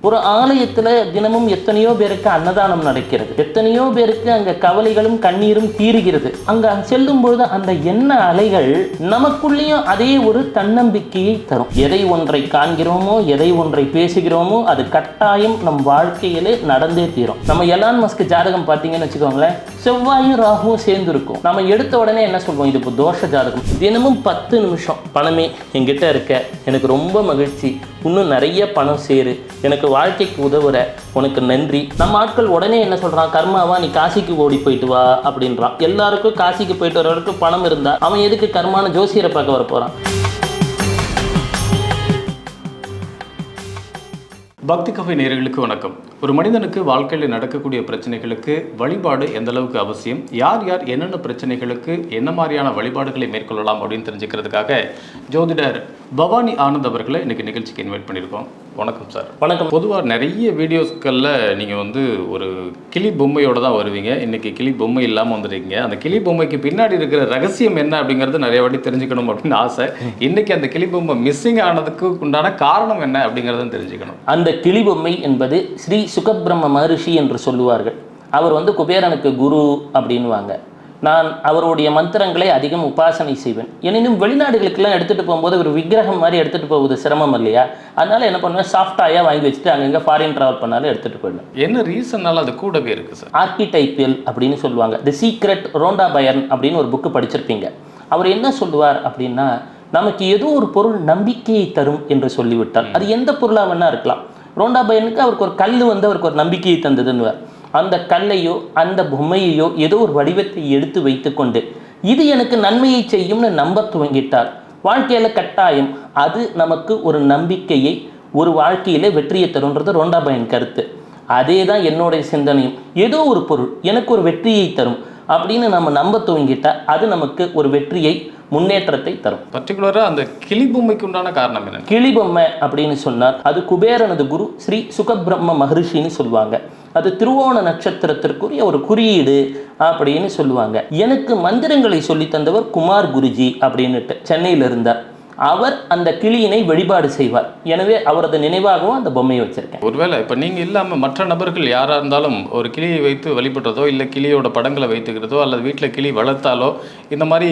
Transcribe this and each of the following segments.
ஒரு ஆலயத்துல தினமும் எத்தனையோ பேருக்கு அன்னதானம் நடக்கிறது, எத்தனையோ பேருக்கு அங்க கவலைகளும் கண்ணீரும் தீருகிறது. அங்க செல்லும் பொழுது அந்த எண்ண அலைகள் நமக்குள்ளேயும் அதே ஒரு தன்னம்பிக்கையை தரும். எதை ஒன்றை காண்கிறோமோ, எதை ஒன்றை பேசுகிறோமோ, அது கட்டாயம் நம் வாழ்க்கையிலே நடந்தே தீரும். நம்ம எலான் மஸ்க் ஜாதகம் பார்த்தீங்கன்னு வச்சுக்கோங்களேன், செவ்வாயும் ராகுவும் சேர்ந்து இருக்கும். நம்ம எடுத்த உடனே என்ன சொல்வோம், இது இப்போ தோஷ ஜாதகம். தினமும் 10 நிமிஷம் பணமே என்கிட்ட இருக்க, எனக்கு ரொம்ப மகிழ்ச்சி, இன்னும் நிறைய பணம் சேரு, எனக்கு வாழ்க்கைக்கு உதவுற, உனக்கு நன்றி. நம்ம ஆட்கள் உடனே என்ன சொல்றான், கர்மாவா, நீ காசிக்கு ஓடி போயிட்டு வா அப்படின்றான். எல்லாருக்கும் காசிக்கு போயிட்டு வரவருக்கு பணம் இருந்தா அவன் எதுக்கு கர்மான ஜோசியரை பார்க்க வர போறான்? பக்தி கஃபே நேயர்களுக்கு வணக்கம். ஒரு மனிதனுக்கு வாழ்க்கையில் நடக்கக்கூடிய பிரச்சனைகளுக்கு வழிபாடு எந்த அளவுக்கு அவசியம், யார் யார் என்னென்ன பிரச்சனைகளுக்கு என்ன மாதிரியான வழிபாடுகளை மேற்கொள்ளலாம் அப்படின்னு தெரிஞ்சுக்கிறதுக்காக ஜோதிடர் பவானி ஆனந்த் அவர்களை இன்னைக்கு நிகழ்ச்சிக்கு இன்வைட் பண்ணியிருக்கோம். வணக்கம் சார். வணக்கம். பொதுவாக நிறைய வீடியோஸ்களில் நீங்கள் ஒரு கிளி பொம்மையோடு தான் வருவீங்க. இன்றைக்கி கிளி பொம்மை இல்லாமல் வந்துருக்கீங்க. அந்த கிளி பொம்மைக்கு பின்னாடி இருக்கிற ரகசியம் என்ன அப்படிங்கிறது நிறைய வாட்டி தெரிஞ்சுக்கணும் அப்படின்னு ஆசை. இன்றைக்கி அந்த கிளி பொம்மை மிஸ்ஸிங் ஆனதுக்கு உண்டான காரணம் என்ன அப்படிங்கிறத தெரிஞ்சுக்கணும். அந்த கிளி பொம்மை என்பது ஸ்ரீ சுகபிரம்ம மகரிஷி என்று சொல்லுவார்கள். அவர் குபேரனுக்கு குரு அப்படின்வாங்க. நான் அவருடைய மந்திரங்களை அதிகம் உபாசனை செய்வேன். எனினும் வெளிநாடுகளுக்கெல்லாம் எடுத்துகிட்டு போகும்போது ஒரு விக்கிரகம் மாதிரி எடுத்துகிட்டு போகுது சிரமம் இல்லையா? அதனால் என்ன பண்ணுவேன், சாஃப்டாயாக வாங்கி வச்சுட்டு அங்கங்கே ஃபாரின் ட்ராவல் பண்ணாலும் எடுத்துகிட்டு போயிடுவேன். என்ன ரீசன்னால அது கூடவே இருக்குது சார்? ஆர்கிடைப்பியல் அப்படின்னு சொல்லுவாங்க. தி சீக்ரெட் ரோண்டா பயர்ன் அப்படின்னு ஒரு புக்கு படிச்சிருப்பீங்க. அவர் என்ன சொல்லுவார் அப்படின்னா, நமக்கு ஏதோ ஒரு பொருள் நம்பிக்கையை தரும் என்று சொல்லிவிட்டார். அது எந்த பொருளாக வேணா இருக்கலாம். ரோண்டா பயனுக்கு அவருக்கு ஒரு கல் அவருக்கு ஒரு நம்பிக்கையை தந்ததுன்னு, அந்த கல்லையோ அந்த பொம்மையையோ ஏதோ ஒரு வடிவத்தை எடுத்து வைத்துக்கொண்டு இது எனக்கு நன்மையை செய்யும்னு நம்ப துவங்கிட்டார். வாழ்க்கையில் கட்டாயம் அது நமக்கு ஒரு நம்பிக்கையை, ஒரு வாழ்க்கையில வெற்றியை தரும்ன்றது ரோண்டா பயன் கருத்து. அதே தான் என்னுடைய சிந்தனையும். ஏதோ ஒரு பொருள் எனக்கு ஒரு வெற்றியை தரும் அப்படின்னு நம்ம நம்ப துவங்கிட்டா அது நமக்கு ஒரு வெற்றியை, முன்னேற்றத்தை தரும். பர்டிகுலராக அந்த கிளி பொம்மைக்கு உண்டான காரணம் என்ன? கிளி பொம்மை அப்படின்னு சொன்னார், அது குபேரனது குரு ஸ்ரீ சுகபிரம்ம மகரிஷின்னு சொல்லுவாங்க. அது திருவோண நட்சத்திரத்திற்குரிய ஒரு குறியீடு அப்படின்னு சொல்லுவாங்க. எனக்கு மந்திரங்களை சொல்லி தந்தவர் குமார் குருஜி அப்படின்னுட்டு சென்னையில் இருந்தார். அவர் அந்த கிளியினை வழிபாடு செய்வார். எனவே அவரது நினைவாகவும் அந்த பொம்மையை வச்சிருக்கேன். ஒருவேளை இப்போ நீங்கள் இல்லாமல் மற்ற நபர்கள் யாராக இருந்தாலும் ஒரு கிளியை வைத்து வழிபடுறதோ, இல்லை கிளியோட படங்களை வைத்துக்கிறதோ, அல்லது வீட்டில் கிளி வளர்த்தாலோ இந்த மாதிரி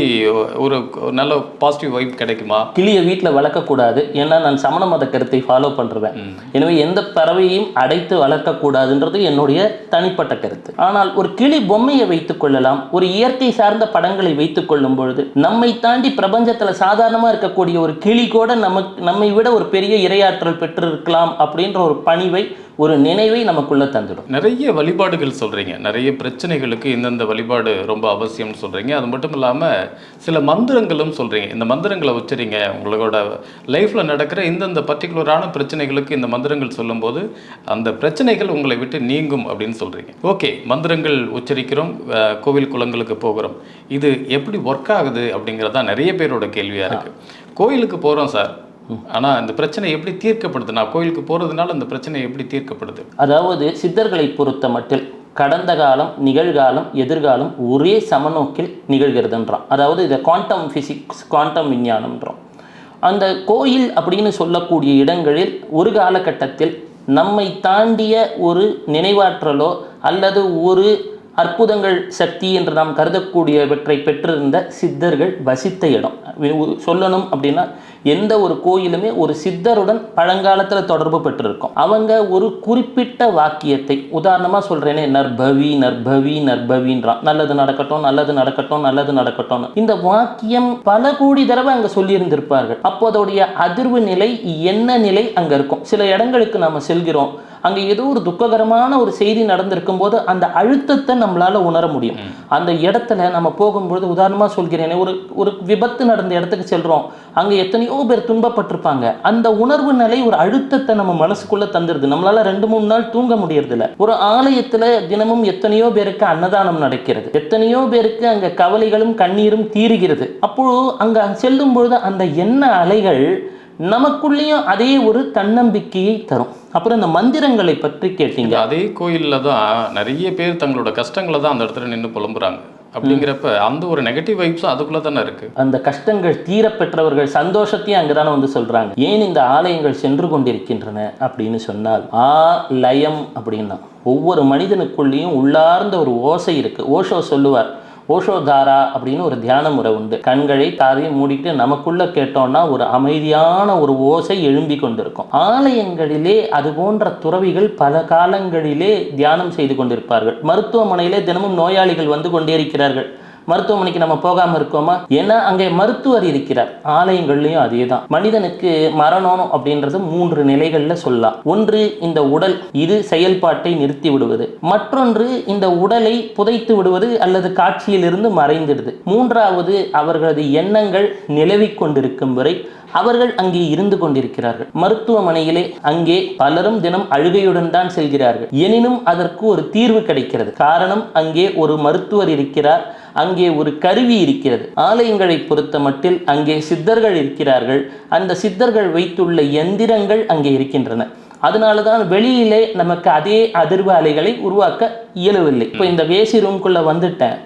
ஒரு நல்ல பாசிட்டிவ் வைப் கிடைக்குமா? கிளியை வீட்டில் வளர்க்கக்கூடாது, ஏன்னா நான் சமண மத கருத்தை ஃபாலோ பண்ணுறேன். எனவே எந்த பறவையும் அடைத்து வளர்க்கக்கூடாதுன்றது என்னுடைய தனிப்பட்ட கருத்து. ஆனால் ஒரு கிளி பொம்மையை வைத்துக் கொள்ளலாம். ஒரு இயற்கை சார்ந்த படங்களை வைத்துக் கொள்ளும் பொழுது நம்மை தாண்டி பிரபஞ்சத்தில் சாதாரணமாக இருக்கக்கூடிய ஒரு கிளி கூட நம்மை விட ஒரு பெரிய இரையாற்றல் பெற்றிருக்கலாம் அப்படின்ற ஒரு பணிவை, ஒரு நினைவை நமக்குள்ள தந்துடும். நிறைய வழிபாடுகள் சொல்கிறீங்க, நிறைய பிரச்சனைகளுக்கு இந்தந்த வழிபாடு ரொம்ப அவசியம்னு சொல்கிறீங்க. அது மட்டும் இல்லாமல் சில மந்திரங்களும் சொல்கிறீங்க. இந்த மந்திரங்களை வச்சுறீங்க, உங்களோட லைஃப்பில் நடக்கிற இந்தந்த பர்டிகுலரான பிரச்சனைகளுக்கு இந்த மந்திரங்கள் சொல்லும்போது அந்த பிரச்சனைகள் உங்களை விட்டு நீங்கும் அப்படின்னு சொல்கிறீங்க. ஓகே, மந்திரங்கள் உச்சரிக்கிறோம், கோவில் குளங்களுக்கு போகிறோம், இது எப்படி ஒர்க் ஆகுது அப்படிங்கிறதான் நிறைய பேரோட கேள்வியாக இருக்குது. கோயிலுக்கு போகிறோம் சார், ஆனால் இந்த பிரச்சனை எப்படி தீர்க்கப்படுது? நான் கோயிலுக்கு போகிறதுனால அந்த பிரச்சனை எப்படி தீர்க்கப்படுது? அதாவது சித்தர்களை பொறுத்த மட்டில் கடந்த காலம், நிகழ்காலம், எதிர்காலம் ஒரே சமநோக்கில் நிகழ்கிறதுன்றான். அதாவது இதை குவாண்டம் ஃபிசிக்ஸ், குவாண்டம் விஞ்ஞானம்ன்றோம். அந்த கோயில் அப்படின்னு சொல்லக்கூடிய இடங்களில் ஒரு காலகட்டத்தில் நம்மை தாண்டிய ஒரு நினைவாற்றலோ அல்லது ஒரு அற்புதங்கள் சக்தி என்று நாம் கருதக்கூடியவற்றை பெற்றிருந்த சித்தர்கள் வசித்த இடம். சொல்லணும் அப்படின்னா எந்த ஒரு கோயிலுமே ஒரு சித்தருடன் பழங்காலத்தில் தொடர்பு பெற்றிருக்கும். அவங்க ஒரு குறிப்பிட்ட வாக்கியத்தை, உதாரணமாக சொல்கிறேனே, நற்பவி நற்பவி நற்பவின்றான், நல்லது நடக்கட்டும் நல்லது நடக்கட்டும் நல்லது நடக்கட்டும். இந்த வாக்கியம் பல கோடி தடவை அங்கே சொல்லியிருந்திருப்பார்கள். அப்போ அதோடைய அதிர்வு நிலை என்ன நிலை அங்கே இருக்கும். சில இடங்களுக்கு நாம் செல்கிறோம், அங்கே ஏதோ ஒரு துக்ககரமான ஒரு செய்தி நடந்திருக்கும் போது அந்த அழுத்தத்தை நம்மளால உணர முடியும். அந்த இடத்துல நம்ம போகும்பொழுது, உதாரணமாக சொல்கிறேனே, ஒரு விபத்து நடந்த இடத்துக்கு செல்றோம், அங்கே எத்தனையோ பேர் துன்பப்பட்டிருப்பாங்க. அந்த உணர்வு நிலை ஒரு அழுத்தத்தை நம்ம மனசுக்குள்ள தந்துருது. நம்மளால 2-3 நாள் தூங்க முடியறதில்ல. ஒரு ஆலயத்துல தினமும் எத்தனையோ பேருக்கு அன்னதானம் நடக்கிறது, எத்தனையோ பேருக்கு அங்க கவலைகளும் கண்ணீரும் தீருகிறது. அப்போ அங்க செல்லும் பொழுது அந்த எண்ண அலைகள் நமக்குள்ளேயும் அதே ஒரு தன்னம்பிக்கையை தரும். அப்புறம் இந்த மந்திரங்களை பற்றி கேட்டீங்க. அதே கோயிலில் தான் நிறைய பேர் தங்களோட கஷ்டங்களை தான் அந்த இடத்துல நின்று புலம்புறாங்க. அப்படிங்கிறப்ப அந்த ஒரு நெகட்டிவ் வைப்ஸும் அதுக்குள்ளே தானே இருக்குது. அந்த கஷ்டங்கள் தீர பெற்றவர்கள் சந்தோஷத்தையும் அங்கதானே வந்து சொல்றாங்க. ஏன் இந்த ஆலயங்கள் சென்று கொண்டிருக்கின்றன அப்படின்னு சொன்னால், லயம் அப்படின்னா ஒவ்வொரு மனிதனுக்குள்ளேயும் உள்ளார்ந்த ஒரு ஓசை இருக்கு. ஓஷோ சொல்லுவார், ஓஷோதாரா அப்படின்னு ஒரு தியான முறை உண்டு. கண்களை காதையும் மூடிட்டு நமக்குள்ள கேட்டோம்னா ஒரு அமைதியான ஒரு ஓசை எழும்பி கொண்டிருக்கும். ஆலயங்களிலே அது போன்ற துறவிகள் பல காலங்களிலே தியானம் செய்து கொண்டிருப்பார்கள். மருத்துவமனையிலே தினமும் நோயாளிகள் வந்து கொண்டே இருக்கிறார்கள். மருத்துவமனைக்கு நம்ம போகாமல் இருக்கோமா? ஏன்னா அங்கே மருத்துவர் இருக்கிறார். ஆலயங்கள்லையும் அதே தான். மனிதனுக்கு மரணம் அப்படின்றது 3 நிலைகளில் சொல்லலாம். ஒன்று, இந்த உடல் இது செயல்பாட்டை நிறுத்தி விடுவது. மற்றொன்று, இந்த உடலை புதைத்து விடுவது அல்லது காட்சியிலிருந்து மறைந்திடுது. மூன்றாவது, அவர்களது எண்ணங்கள் நிலவிக் கொண்டிருக்கும் வரை அவர்கள் அங்கே இருந்து கொண்டிருக்கிறார்கள். மருத்துவமனையிலே அங்கே பலரும் தினம் அழுகையுடன் தான் செல்கிறார்கள். எனினும் அதற்கு ஒரு தீர்வு கிடைக்கிறது. காரணம், அங்கே ஒரு மருத்துவர் இருக்கிறார், அங்கே ஒரு கருவி இருக்கிறது. ஆலயங்களை பொறுத்த மட்டில் அங்கே சித்தர்கள் இருக்கிறார்கள். அந்த சித்தர்கள் வைத்துள்ள எந்திரங்கள் அங்கே இருக்கின்றன. அதனால தான் வெளியிலே நமக்கு அதே அதிர்வு அலைகளை உருவாக்க இயலவில்லை. இப்போ இந்த வேசி ரூம்குள்ளே வந்துட்டேன்,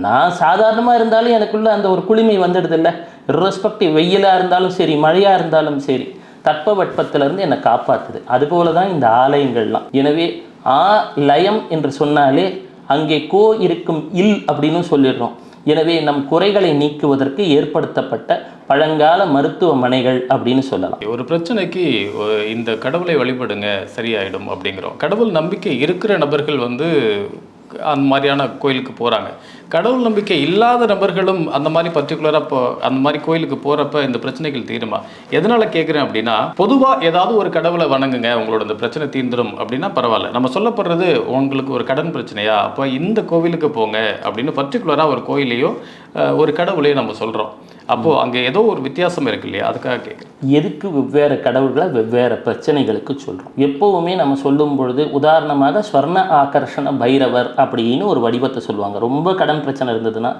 நான் சாதாரணமாக இருந்தாலும் எனக்குள்ள அந்த ஒரு குளிமை வந்துடுது இல்லை. ரெஸ்பெக்டிவ் வெயிலாக இருந்தாலும் சரி, மழையாக இருந்தாலும் சரி, தட்பவெட்பத்திலிருந்து என்னை காப்பாற்றுது. அதுபோல தான் இந்த ஆலயங்கள்லாம். எனவே லயம் என்று சொன்னாலே அங்கே கோ இருக்கும் இல் அப்படின்னு சொல்லிடுறோம். எனவே நம் குறைகளை நீக்குவதற்கு ஏற்படுத்தப்பட்ட பழங்கால மருத்துவமனைகள் அப்படின்னு சொல்லலாம். ஒரு பிரச்சனைக்கு இந்த கடவுளை வழிபடுங்க சரியாயிடும் அப்படிங்கிறோம். கடவுள் நம்பிக்கை இருக்கிற நபர்கள் அந்த மாதிரியான கோயிலுக்கு போகிறாங்க. கடவுள் நம்பிக்கை இல்லாத நபர்களும் அந்த மாதிரி பர்டிகுலராக இப்போ அந்த மாதிரி கோயிலுக்கு போகிறப்ப இந்த பிரச்சனைகள் தீருமா? எதனால் கேட்குறேன் அப்படின்னா, பொதுவாக ஏதாவது ஒரு கடவுளை வணங்குங்க உங்களோட இந்த பிரச்சனை தீர்ந்துடும் அப்படின்னா பரவாயில்ல. நம்ம சொல்லப்படுறது உங்களுக்கு ஒரு கடன் பிரச்சனையா, அப்போ இந்த கோவிலுக்கு போங்க அப்படின்னு பர்டிகுலராக ஒரு கோயிலையோ ஒரு கடவுளையோ நம்ம சொல்கிறோம். அப்போது அங்கே ஏதோ ஒரு வித்தியாசம் இருக்கு இல்லையா? அதுக்காக கேட்குறேன். எதுக்கு வெவ்வேறு கடவுள்களை வெவ்வேறு பிரச்சனைகளுக்கு சொல்கிறோம்? எப்போவுமே நம்ம சொல்லும் பொழுது உதாரணமாக ஸ்வர்ண ஆகர்ஷண பைரவர் அப்படின்னு ஒரு வடிவத்தை சொல்லுவாங்க. ரொம்ப கடன் பிரச்சனை இருந்ததுன்னா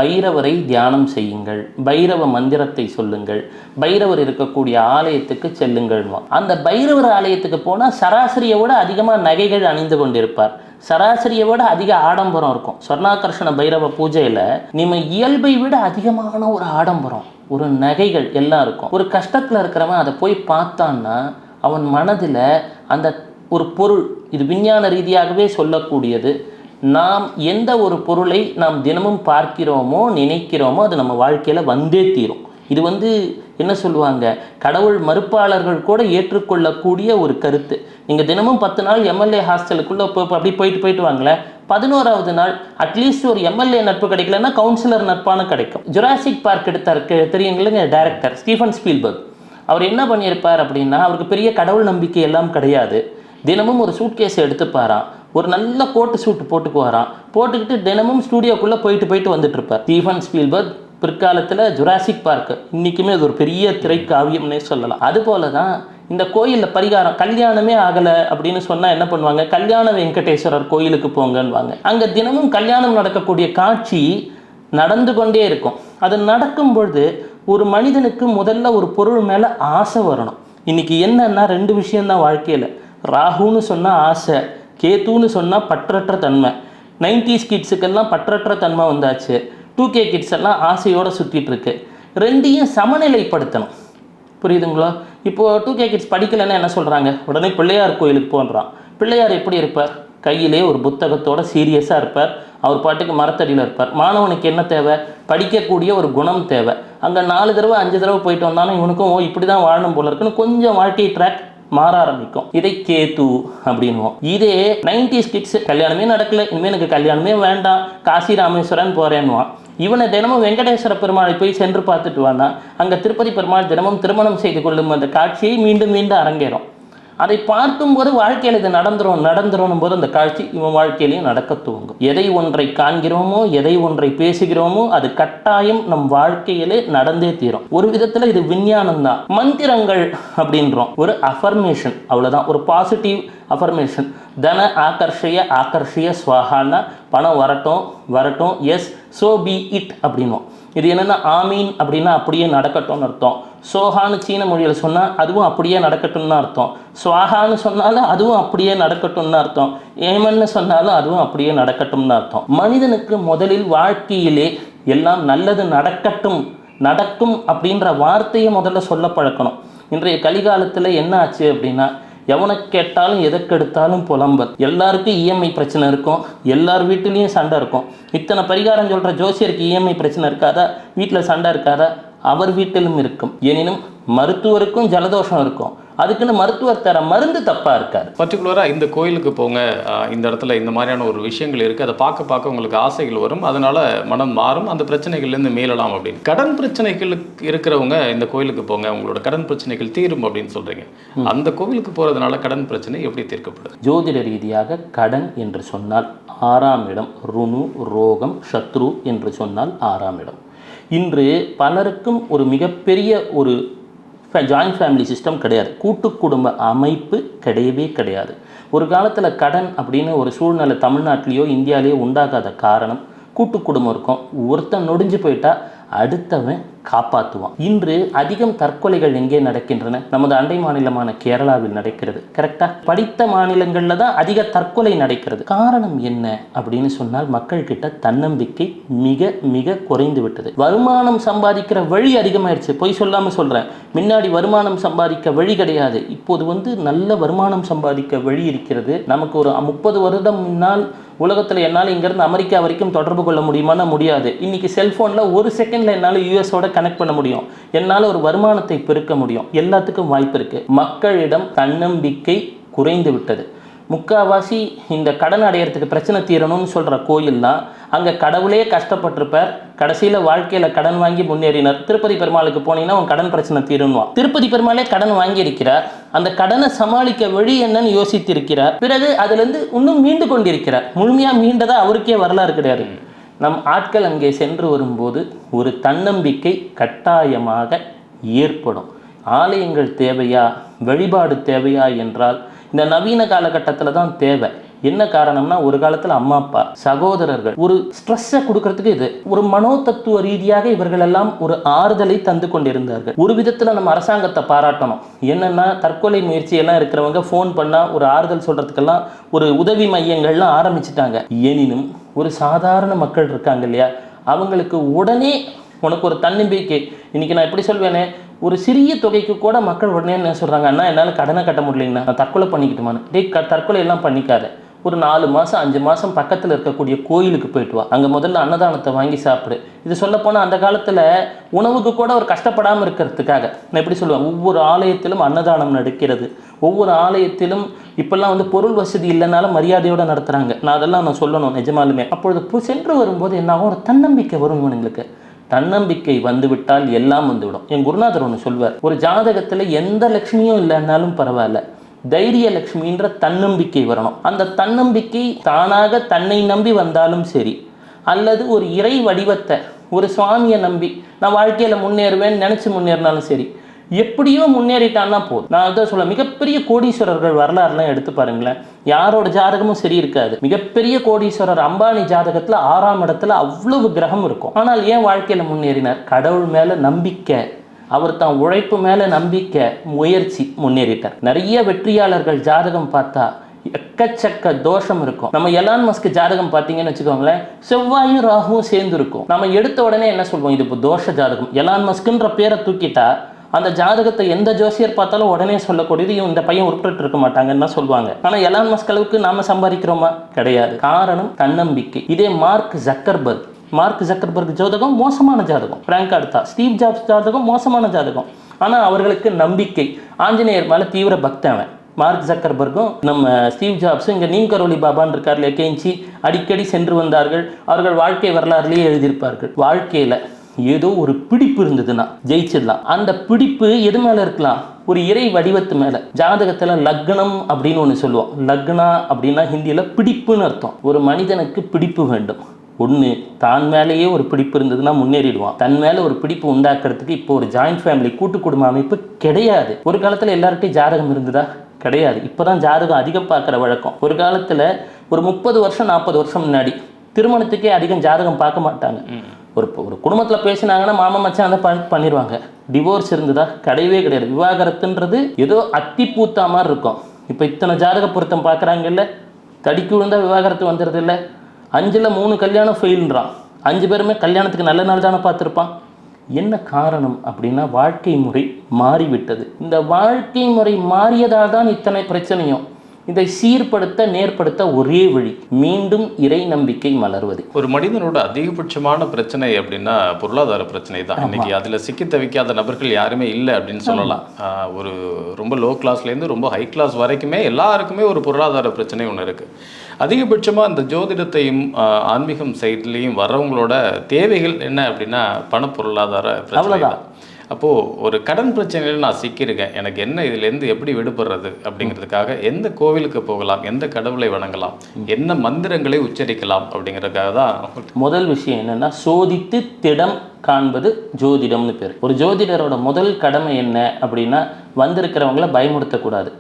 பைரவரை தியானம் செய்யுங்கள், பைரவ மந்திரத்தை சொல்லுங்கள், பைரவர் இருக்கக்கூடிய ஆலயத்துக்கு செல்லுங்கள். அந்த பைரவர் ஆலயத்துக்கு போனால் சராசரியை விட அதிகமாக நகைகள் அணிந்து கொண்டிருப்பார். சராசரியை விட அதிக ஆடம்பரம் இருக்கும். ஸ்வர்ணாகர்ஷண பைரவ பூஜையில் நம்ம இயல்பை விட அதிகமான ஒரு ஆடம்பரம், ஒரு நகைகள் எல்லாம் இருக்கும். ஒரு கஷ்டத்தில் இருக்கிறவன் அதை போய் பார்த்தான்னா அவன் மனதில் அந்த ஒரு பொருள், இது விஞ்ஞான ரீதியாகவே சொல்லக்கூடியது, நாம் எந்த ஒரு பொருளை நாம் தினமும் பார்க்கிறோமோ நினைக்கிறோமோ அது நம்ம வாழ்க்கையில் வந்தே தீரும். இது என்ன சொல்லுவாங்க, கடவுள் மறுப்பாளர்கள் கூட ஏற்றுக்கொள்ளக்கூடிய ஒரு கருத்து. நீங்கள் தினமும் 10 நாள் எம்எல்ஏ ஹாஸ்டலுக்குள்ளே அப்படி போயிட்டு வாங்களேன், 11வது நாள் அட்லீஸ்ட் ஒரு எம்எல்ஏ நட்பு கிடைக்கலன்னா கவுன்சிலர் நட்பான கிடைக்கும். ஜுராசிக் பார்க் எடுத்தார் தெரியுங்களேங்க, டைரக்டர் ஸ்டீஃபன் ஸ்பீல்பர்க். அவர் என்ன பண்ணியிருப்பார் அப்படின்னா, அவருக்கு பெரிய கடவுள் நம்பிக்கை எல்லாம் கிடையாது. தினமும் ஒரு சூட்கேஸை எடுத்துப்பாராம், ஒரு நல்ல கோட்டு சூட்டு போட்டுக்குவாராம், போட்டுக்கிட்டு தினமும் ஸ்டூடியோக்குள்ளே போயிட்டு வந்துட்டு இருப்பார். ஸ்டீஃபன் ஸ்பீல்பர்க் பிற்காலத்தில் ஜுராசிக் பார்க் இன்றைக்குமே அது ஒரு பெரிய திரைக்காவியம்னே சொல்லலாம். அதுபோல தான் இந்த கோயிலில் பரிகாரம், கல்யாணமே ஆகலை அப்படின்னு சொன்னால் என்ன பண்ணுவாங்க, கல்யாண வெங்கடேஸ்வரர் கோயிலுக்கு போங்கன்னுவாங்க. அங்கே தினமும் கல்யாணம் நடக்கக்கூடிய காட்சி நடந்து கொண்டே இருக்கும். அது நடக்கும்பொழுது ஒரு மனிதனுக்கு முதல்ல ஒரு பொருள் மேலே ஆசை வரணும். இன்றைக்கி என்னன்னா 2 விஷயந்தான் வாழ்க்கையில். ராகுன்னு சொன்னால் ஆசை, கேத்துன்னு சொன்னால் பற்றற்ற தன்மை. 90s கிட்ஸுக்கெல்லாம் பற்றற்ற தன்மை வந்தாச்சு. 2K கிட்ஸ் எல்லாம் ஆசையோடு சுற்றிட்டு இருக்கு. ரெண்டையும் சமநிலைப்படுத்தணும். புரியுதுங்களா? இப்போது 2K கிட்ஸ் படிக்கலைன்னா என்ன சொல்கிறாங்க, உடனே பிள்ளையார் கோயிலுக்கு போன்றான். பிள்ளையார் எப்படி இருப்பார்? கையிலே ஒரு புத்தகத்தோட சீரியஸாக இருப்பார். அவர் பாட்டுக்கு மரத்தடியில் இருப்பார். மாணவனுக்கு என்ன தேவை? படிக்கக்கூடிய ஒரு குணம் தேவை. அங்கே 4 தடவை 5 தடவை போயிட்டு வந்தாலும் இவனுக்கும் இப்படி தான் வாழணும் போல இருக்குன்னு கொஞ்சம் வாழ்க்கை ட்ராக் மாற ஆரம்பிக்கும். இதை கேத்து அப்படின்வோம். இதே 90s கிட்ஸ் கல்யாணமே நடக்கல, இனிமேல் எனக்கு கல்யாணமே வேண்டாம், காசி ராமேஸ்வரன் போகிறேன்னுவான். இவனை தினமும் வெங்கடேஸ்வர பெருமாளை போய் சென்று பார்த்துட்டு வானா, அங்கே திருப்பதி பெருமாள் தினமும் திருமணம் செய்து கொள்ளும் அந்த காட்சியை மீண்டும் மீண்டும் அரங்கேறும். அதை பார்க்கும்போது வாழ்க்கையில் இது நடந்துரும் போது அந்த காட்சி இவன் வாழ்க்கையிலையும் நடக்க துவங்கும். எதை ஒன்றை காண்கிறோமோ, எதை ஒன்றை பேசுகிறோமோ அது கட்டாயம் நம் வாழ்க்கையிலே நடந்தே தீரும். ஒரு விதத்தில் இது விஞ்ஞானம் தான். மந்திரங்கள் அப்படின்றோம், ஒரு அஃபர்மேஷன், அவ்வளோதான், ஒரு பாசிட்டிவ் அஃபர்மேஷன். தன ஆகர்ஷய ஸ்வாஹான்னா பணம் வரட்டும், எஸ் சோ பி இட் அப்படின்வோம். இது என்னென்னா ஆமீன் அப்படின்னா அப்படியே நடக்கட்டும்னு அர்த்தம். சோஹான்னு சீன மொழியில் சொன்னால் அதுவும் அப்படியே நடக்கட்டும்னு அர்த்தம். ஸ்வாஹான்னு சொன்னாலும் அதுவும் அப்படியே நடக்கட்டும்னு அர்த்தம். ஏமன்னு சொன்னாலும் அதுவும் அப்படியே நடக்கட்டும்னு அர்த்தம். மனிதனுக்கு முதலில் வாழ்க்கையிலே எல்லாம் நல்லது நடக்கும் அப்படின்ற வார்த்தையை முதல்ல சொல்ல பழக்கணும். இன்றைய கலிகாலத்தில் என்ன ஆச்சு அப்படின்னா, எவனை கேட்டாலும் எதற்கெடுத்தாலும் புலம்பல். எல்லாருக்கும் இஎம்ஐ பிரச்சனை இருக்கும், எல்லார் வீட்டிலையும் சண்டை இருக்கும். இத்தனை பரிகாரம் சொல்கிற ஜோசியருக்கு இஎம்ஐ பிரச்சனை இருக்காதா? வீட்டில் சண்டை இருக்காதா? அவர் வீட்டிலும் இருக்கும். எனினும் மருத்துவருக்கும் ஜலதோஷம் இருக்கும், அதுக்குன்னு மருத்துவர் தர மருந்து தப்பாக இருக்காது. பர்டிகுலராக இந்த கோயிலுக்கு போங்க, இந்த இடத்துல இந்த மாதிரியான ஒரு விஷயங்கள் இருக்குது, அதை பார்க்க உங்களுக்கு ஆசைகள் வரும், அதனால் மனம் மாறும், அந்த பிரச்சனைகள்லேருந்து மீளலாம் அப்படின்னு. கடன் பிரச்சனைகளுக்கு இருக்கிறவங்க இந்த கோயிலுக்கு போங்க, உங்களோட கடன் பிரச்சனைகள் தீரும் அப்படின்னு சொல்கிறீங்க. அந்த கோவிலுக்கு போகிறதுனால கடன் பிரச்சனை எப்படி தீர்க்கப்படுது? ஜோதிட ரீதியாக கடன் என்று சொன்னால் 6ஆம் இடம், ருணு ரோகம் சத்ரு என்று சொன்னால் 6ஆம் இடம். இன்று பலருக்கும் ஒரு மிகப்பெரிய ஒரு ஜாயிண்ட் ஃபேமிலி சிஸ்டம் கிடையாது, கூட்டு குடும்ப அமைப்பு கிடையாது. ஒரு காலத்தில் கடன் அப்படின்னு ஒரு சூழ்நிலை தமிழ்நாட்டிலேயோ இந்தியாவிலேயோ உண்டாகாத காரணம், கூட்டு குடும்பம் இருக்கும், ஒருத்தன் நொடிஞ்சு போயிட்டா அடுத்தவன் காப்பாற்றுவான். இன்று அதிகம் தற்கொலைகள் எங்கே நடக்கின்றன? நமது அண்டை மாநிலமான கேரளாவில் நடக்கிறது. கரெக்டாக படித்த மாநிலங்களில் தான் அதிக தற்கொலை நடக்கிறது. காரணம் என்ன அப்படின்னு சொன்னால், மக்கள் கிட்ட தன்னம்பிக்கை மிக மிக குறைந்து விட்டது. வருமானம் சம்பாதிக்கிற வழி அதிகமாயிடுச்சு. பொய் சொல்லாமல் சொல்கிறேன், முன்னாடி வருமானம் சம்பாதிக்க வழி கிடையாது, இப்போது நல்ல வருமானம் சம்பாதிக்க வழி இருக்கிறது. நமக்கு ஒரு 30 வருடம் முன்னால் உலகத்தில் என்னால் இங்கேருந்து அமெரிக்கா வரைக்கும் தொடர்பு கொள்ள முடியுமானா முடியாது. இன்றைக்கி செல்ஃபோனில் ஒரு செகண்டில் என்னால் யூஎஸோட கனெக்ட் பண்ண முடியும், என்னால் ஒரு வருமானத்தை பெருக்க முடியும். எல்லாத்துக்கும் வாய்ப்பு இருக்குது. மக்களிடம் தன்னம்பிக்கை குறைந்து விட்டது. முக்கால்வாசி இந்த கடன் அடையிறதுக்கு பிரச்சனை தீரணும்னு சொல்கிற கோயில்லாம் அங்கே கடவுளே கஷ்டப்பட்டிருப்பார், கடைசியில் வாழ்க்கையில் கடன் வாங்கி முன்னேறினார். திருப்பதி பெருமாளுக்கு போனீங்கன்னா உன் கடன் பிரச்சனை தீருன்னுவான். திருப்பதி பெருமாளே கடன் வாங்கியிருக்கிறார், அந்த கடனை சமாளிக்க வழி என்னன்னு யோசித்திருக்கிறார், பிறகு அதுலேருந்து இன்னும் மீண்டு கொண்டிருக்கிறார். முழுமையாக மீண்டதாக அவருக்கே வரலாறு கிடையாது. நம் ஆட்கள் அங்கே சென்று வரும்போது ஒரு தன்னம்பிக்கை கட்டாயமாக ஏற்படும். ஆலயங்கள் தேவையா, வழிபாடு தேவையா என்றால் இந்த நவீன காலகட்டத்தில் தான் தேவை. என்ன காரணம்னா, ஒரு காலத்தில் அம்மா அப்பா சகோதரர்கள் ஒரு ஸ்ட்ரெஸ்ஸை கொடுக்கறதுக்கு இது ஒரு மனோதத்துவ ரீதியாக இவர்கள் எல்லாம் ஒரு ஆறுதலை தந்து கொண்டிருந்தார்கள். ஒரு விதத்தில் நம்ம அரசாங்கத்தை பாராட்டணும். என்னென்னா, தற்கொலை முயற்சியெல்லாம் இருக்கிறவங்க ஃபோன் பண்ணால் ஒரு ஆறுதல் சொல்கிறதுக்கெல்லாம் ஒரு உதவி மையங்கள்லாம் ஆரம்பிச்சிட்டாங்க. எனினும் ஒரு சாதாரண மக்கள் இருக்காங்க இல்லையா, அவங்களுக்கு உடனே உனக்கு ஒரு தன்னம்பிக்கை. இன்றைக்கி நான் எப்படி சொல்வேனே, ஒரு சிறிய தொகைக்கு கூட மக்கள் உடனே என்ன சொல்கிறாங்க, அண்ணா என்னால் கடனை கட்ட முடியலைங்கண்ணா, நான் தற்கொலை பண்ணிக்கிட்டுமான்னு. தற்கொலை எல்லாம் பண்ணிக்காத, ஒரு 4 மாதம் 5 மாதம் பக்கத்தில் இருக்கக்கூடிய கோயிலுக்கு போயிட்டு வா, அங்கே முதல்ல அன்னதானத்தை வாங்கி சாப்பிடு. இது சொல்லப்போனால் அந்த காலத்தில் உணவுக்கு கூட ஒரு கஷ்டப்படாமல் இருக்கிறதுக்காக நான் எப்படி சொல்லுவேன், ஒவ்வொரு ஆலயத்திலும் அன்னதானம் நடக்கிறது. ஒவ்வொரு ஆலயத்திலும் இப்போல்லாம் பொருள் வசதி இல்லைனாலும் மரியாதையோடு நடத்துகிறாங்க. நான் அதெல்லாம் நான் சொல்லணும் நிஜமாலுமே. அப்பொழுது சென்று வரும்போது என்னாகும், ஒரு தன்னம்பிக்கை வரும் இவங்களுக்கு. தன்னம்பிக்கை வந்துவிட்டால் எல்லாம் வந்துவிடும். என் குருநாதர் ஒன்று சொல்வார், ஒரு ஜாதகத்தில் எந்த லட்சுமியும் இல்லைன்னாலும் பரவாயில்ல, தைரிய லட்சுமின்ற தன்னம்பிக்கை வரணும். அந்த தன்னம்பிக்கை தானாக தன்னை நம்பி வந்தாலும் சரி, அல்லது ஒரு இறை வடிவத்தை ஒரு சுவாமியை நம்பி நான் வாழ்க்கையில் முன்னேறுவேன்னு நினச்சி முன்னேறினாலும் சரி, எப்படியோ முன்னேறிட்டான்னா போதும். நான் அதான் சொல்ல, மிகப்பெரிய கோடீஸ்வரர்கள் வரலாறுலாம் எடுத்து பாருங்களேன், யாரோட ஜாதகமும் சரி இருக்காது. மிகப்பெரிய கோடீஸ்வரர் அம்பானி ஜாதகத்தில் 6ஆம் இடத்துல அவ்வளவு கிரகம் இருக்கும். ஆனால் ஏன் வாழ்க்கையில் முன்னேறினார்? கடவுள் மேலே நம்பிக்கை, அவர் தான் உழைப்பு மேலே நம்பிக்கை, முயற்சி, முன்னேறிட்டார். நிறைய வெற்றியாளர்கள் ஜாதகம் பார்த்தா எக்கச்சக்க தோஷம் இருக்கும். நம்ம எலான் மஸ்க் ஜாதகம் பார்த்தீங்கன்னு வச்சுக்கோங்களேன், செவ்வாயும் ராகுவும் சேர்ந்து இருக்கும். நம்ம எடுத்த உடனே என்ன சொல்வோம், இது இப்போ தோஷ ஜாதகம். எலான் மஸ்க்குன்ற பேரை தூக்கிட்டா அந்த ஜாதகத்தை எந்த ஜோசியர் பார்த்தாலும் உடனே சொல்லக்கூடியது, இந்த பையன் உருப்பிட்டு இருக்க மாட்டாங்கன்னு தான் சொல்லுவாங்க. ஆனால் எலான் மஸ்க் அளவுக்கு நாம சம்பாதிக்கிறோமா? கிடையாது. காரணம் தன்னம்பிக்கை. இதே மார்க் ஜக்கர்பர்க் ஜாதகம் மோசமான ஜாதகம், பிராங்க் அடுத்தா ஸ்டீவ் ஜாப்ஸ் ஜாதகம் மோசமான ஜாதகம். ஆனால் அவர்களுக்கு நம்பிக்கை. ஆஞ்சநேயர் மேலே தீவிர பக்தவன். மார்க் ஜக்கர்பர்க்கும் நம்ம ஸ்டீவ் ஜாப்ஸும் இங்கே நீம் கரோலி பாபான்னு இருக்கார் இல்லையா, கெஞ்சி அடிக்கடி சென்று வந்தார்கள். அவர்கள் வாழ்க்கை வரலாறுலேயே எழுதியிருப்பார்கள். வாழ்க்கையில் ஏதோ ஒரு பிடிப்பு இருந்ததுன்னா ஜெயிச்சிடலாம். அந்த பிடிப்பு எது மேலே இருக்கலாம்? ஒரு இறை வடிவத்து மேலே. ஜாதகத்தில் லக்னம் அப்படின்னு ஒன்று சொல்லுவோம். லக்னா அப்படின்னா ஹிந்தியில் பிடிப்புன்னு அர்த்தம். ஒரு மனிதனுக்கு பிடிப்பு வேண்டும். ஒன்று, தான் மேலேயே ஒரு பிடிப்பு இருந்ததுன்னா முன்னேறிடுவான். தன் மேலே ஒரு பிடிப்பு உண்டாக்குறதுக்கு இப்போ ஒரு ஜாயிண்ட் ஃபேமிலி கூட்டு குடும்ப அமைப்பு கிடையாது. ஒரு காலத்தில் எல்லார்ட்டையும் ஜாதகம் இருந்ததா? கிடையாது. இப்போ தான் ஜாதகம் அதிகம் பார்க்குற வழக்கம். ஒரு காலத்தில் ஒரு 30 வருஷம் 40 வருஷம் முன்னாடி திருமணத்துக்கே அதிகம் ஜாதகம் பார்க்க மாட்டாங்க. ஒரு குடும்பத்தில் பேசினாங்கன்னா மாமா மச்சான் அதை பண்ணிடுவாங்க. டிவோர்ஸ் இருந்ததா? கிடையவே கிடையாது. விவாகரத்துன்றது ஏதோ அத்திப்பூத்தா மாதிரி இருக்கும். இப்போ இத்தனை ஜாதக பொருத்தம் பார்க்குறாங்கல்ல, தடிக்கு விழுந்தால் விவாகரத்து வந்துடுது இல்லை. 5ல் 3 கல்யாணம் ஃபெயில்ன்றான். 5 பேருமே கல்யாணத்துக்கு நல்ல நாள் தானே பார்த்துருப்பான். என்ன காரணம் அப்படின்னா வாழ்க்கை முறை மாறிவிட்டது. இந்த வாழ்க்கை முறை மாறியதால் தான் இத்தனை பிரச்சனையும். இதை சீர்படுத்த நேர்படுத்த ஒரே வழி மீண்டும் இறை நம்பிக்கை மலர்வது. ஒரு மனிதனோட அதிகபட்சமான பிரச்சனை அப்படின்னா பொருளாதார பிரச்சனை தான். இன்னைக்கு அதில் சிக்கி தவிக்காத நபர்கள் யாருமே இல்லை அப்படின்னு சொல்லலாம். ஒரு ரொம்ப லோ கிளாஸ்லேருந்து ரொம்ப ஹை கிளாஸ் வரைக்குமே எல்லாருக்குமே ஒரு பொருளாதார பிரச்சனை ஒன்று இருக்குது. அதிகபட்சமாக இந்த ஜோதிடத்தையும் ஆன்மீகம் சைட்லேயும் வர்றவங்களோட தேவைகள் என்ன அப்படின்னா பண பொருளாதார பிரச்சனை தான். அப்போது ஒரு கடன் பிரச்சனையில் நான் சிக்கியிருக்கேன், எனக்கு என்ன இதிலேருந்து எப்படி விடுபடுறது அப்படிங்கிறதுக்காக எந்த கோவிலுக்கு போகலாம், எந்த கடவுளை வணங்கலாம், என்ன மந்திரங்களை உச்சரிக்கலாம் அப்படிங்கிறதுக்காக தான் முதல் விஷயம் என்னென்னா சோதித்து திடம் காண்பது ஜோதிடம்னு பேர். ஒரு ஜோதிடரோட முதல் கடமை என்ன அப்படின்னா வந்திருக்கிறவங்கள பயமுறுத்தக்கூடாது.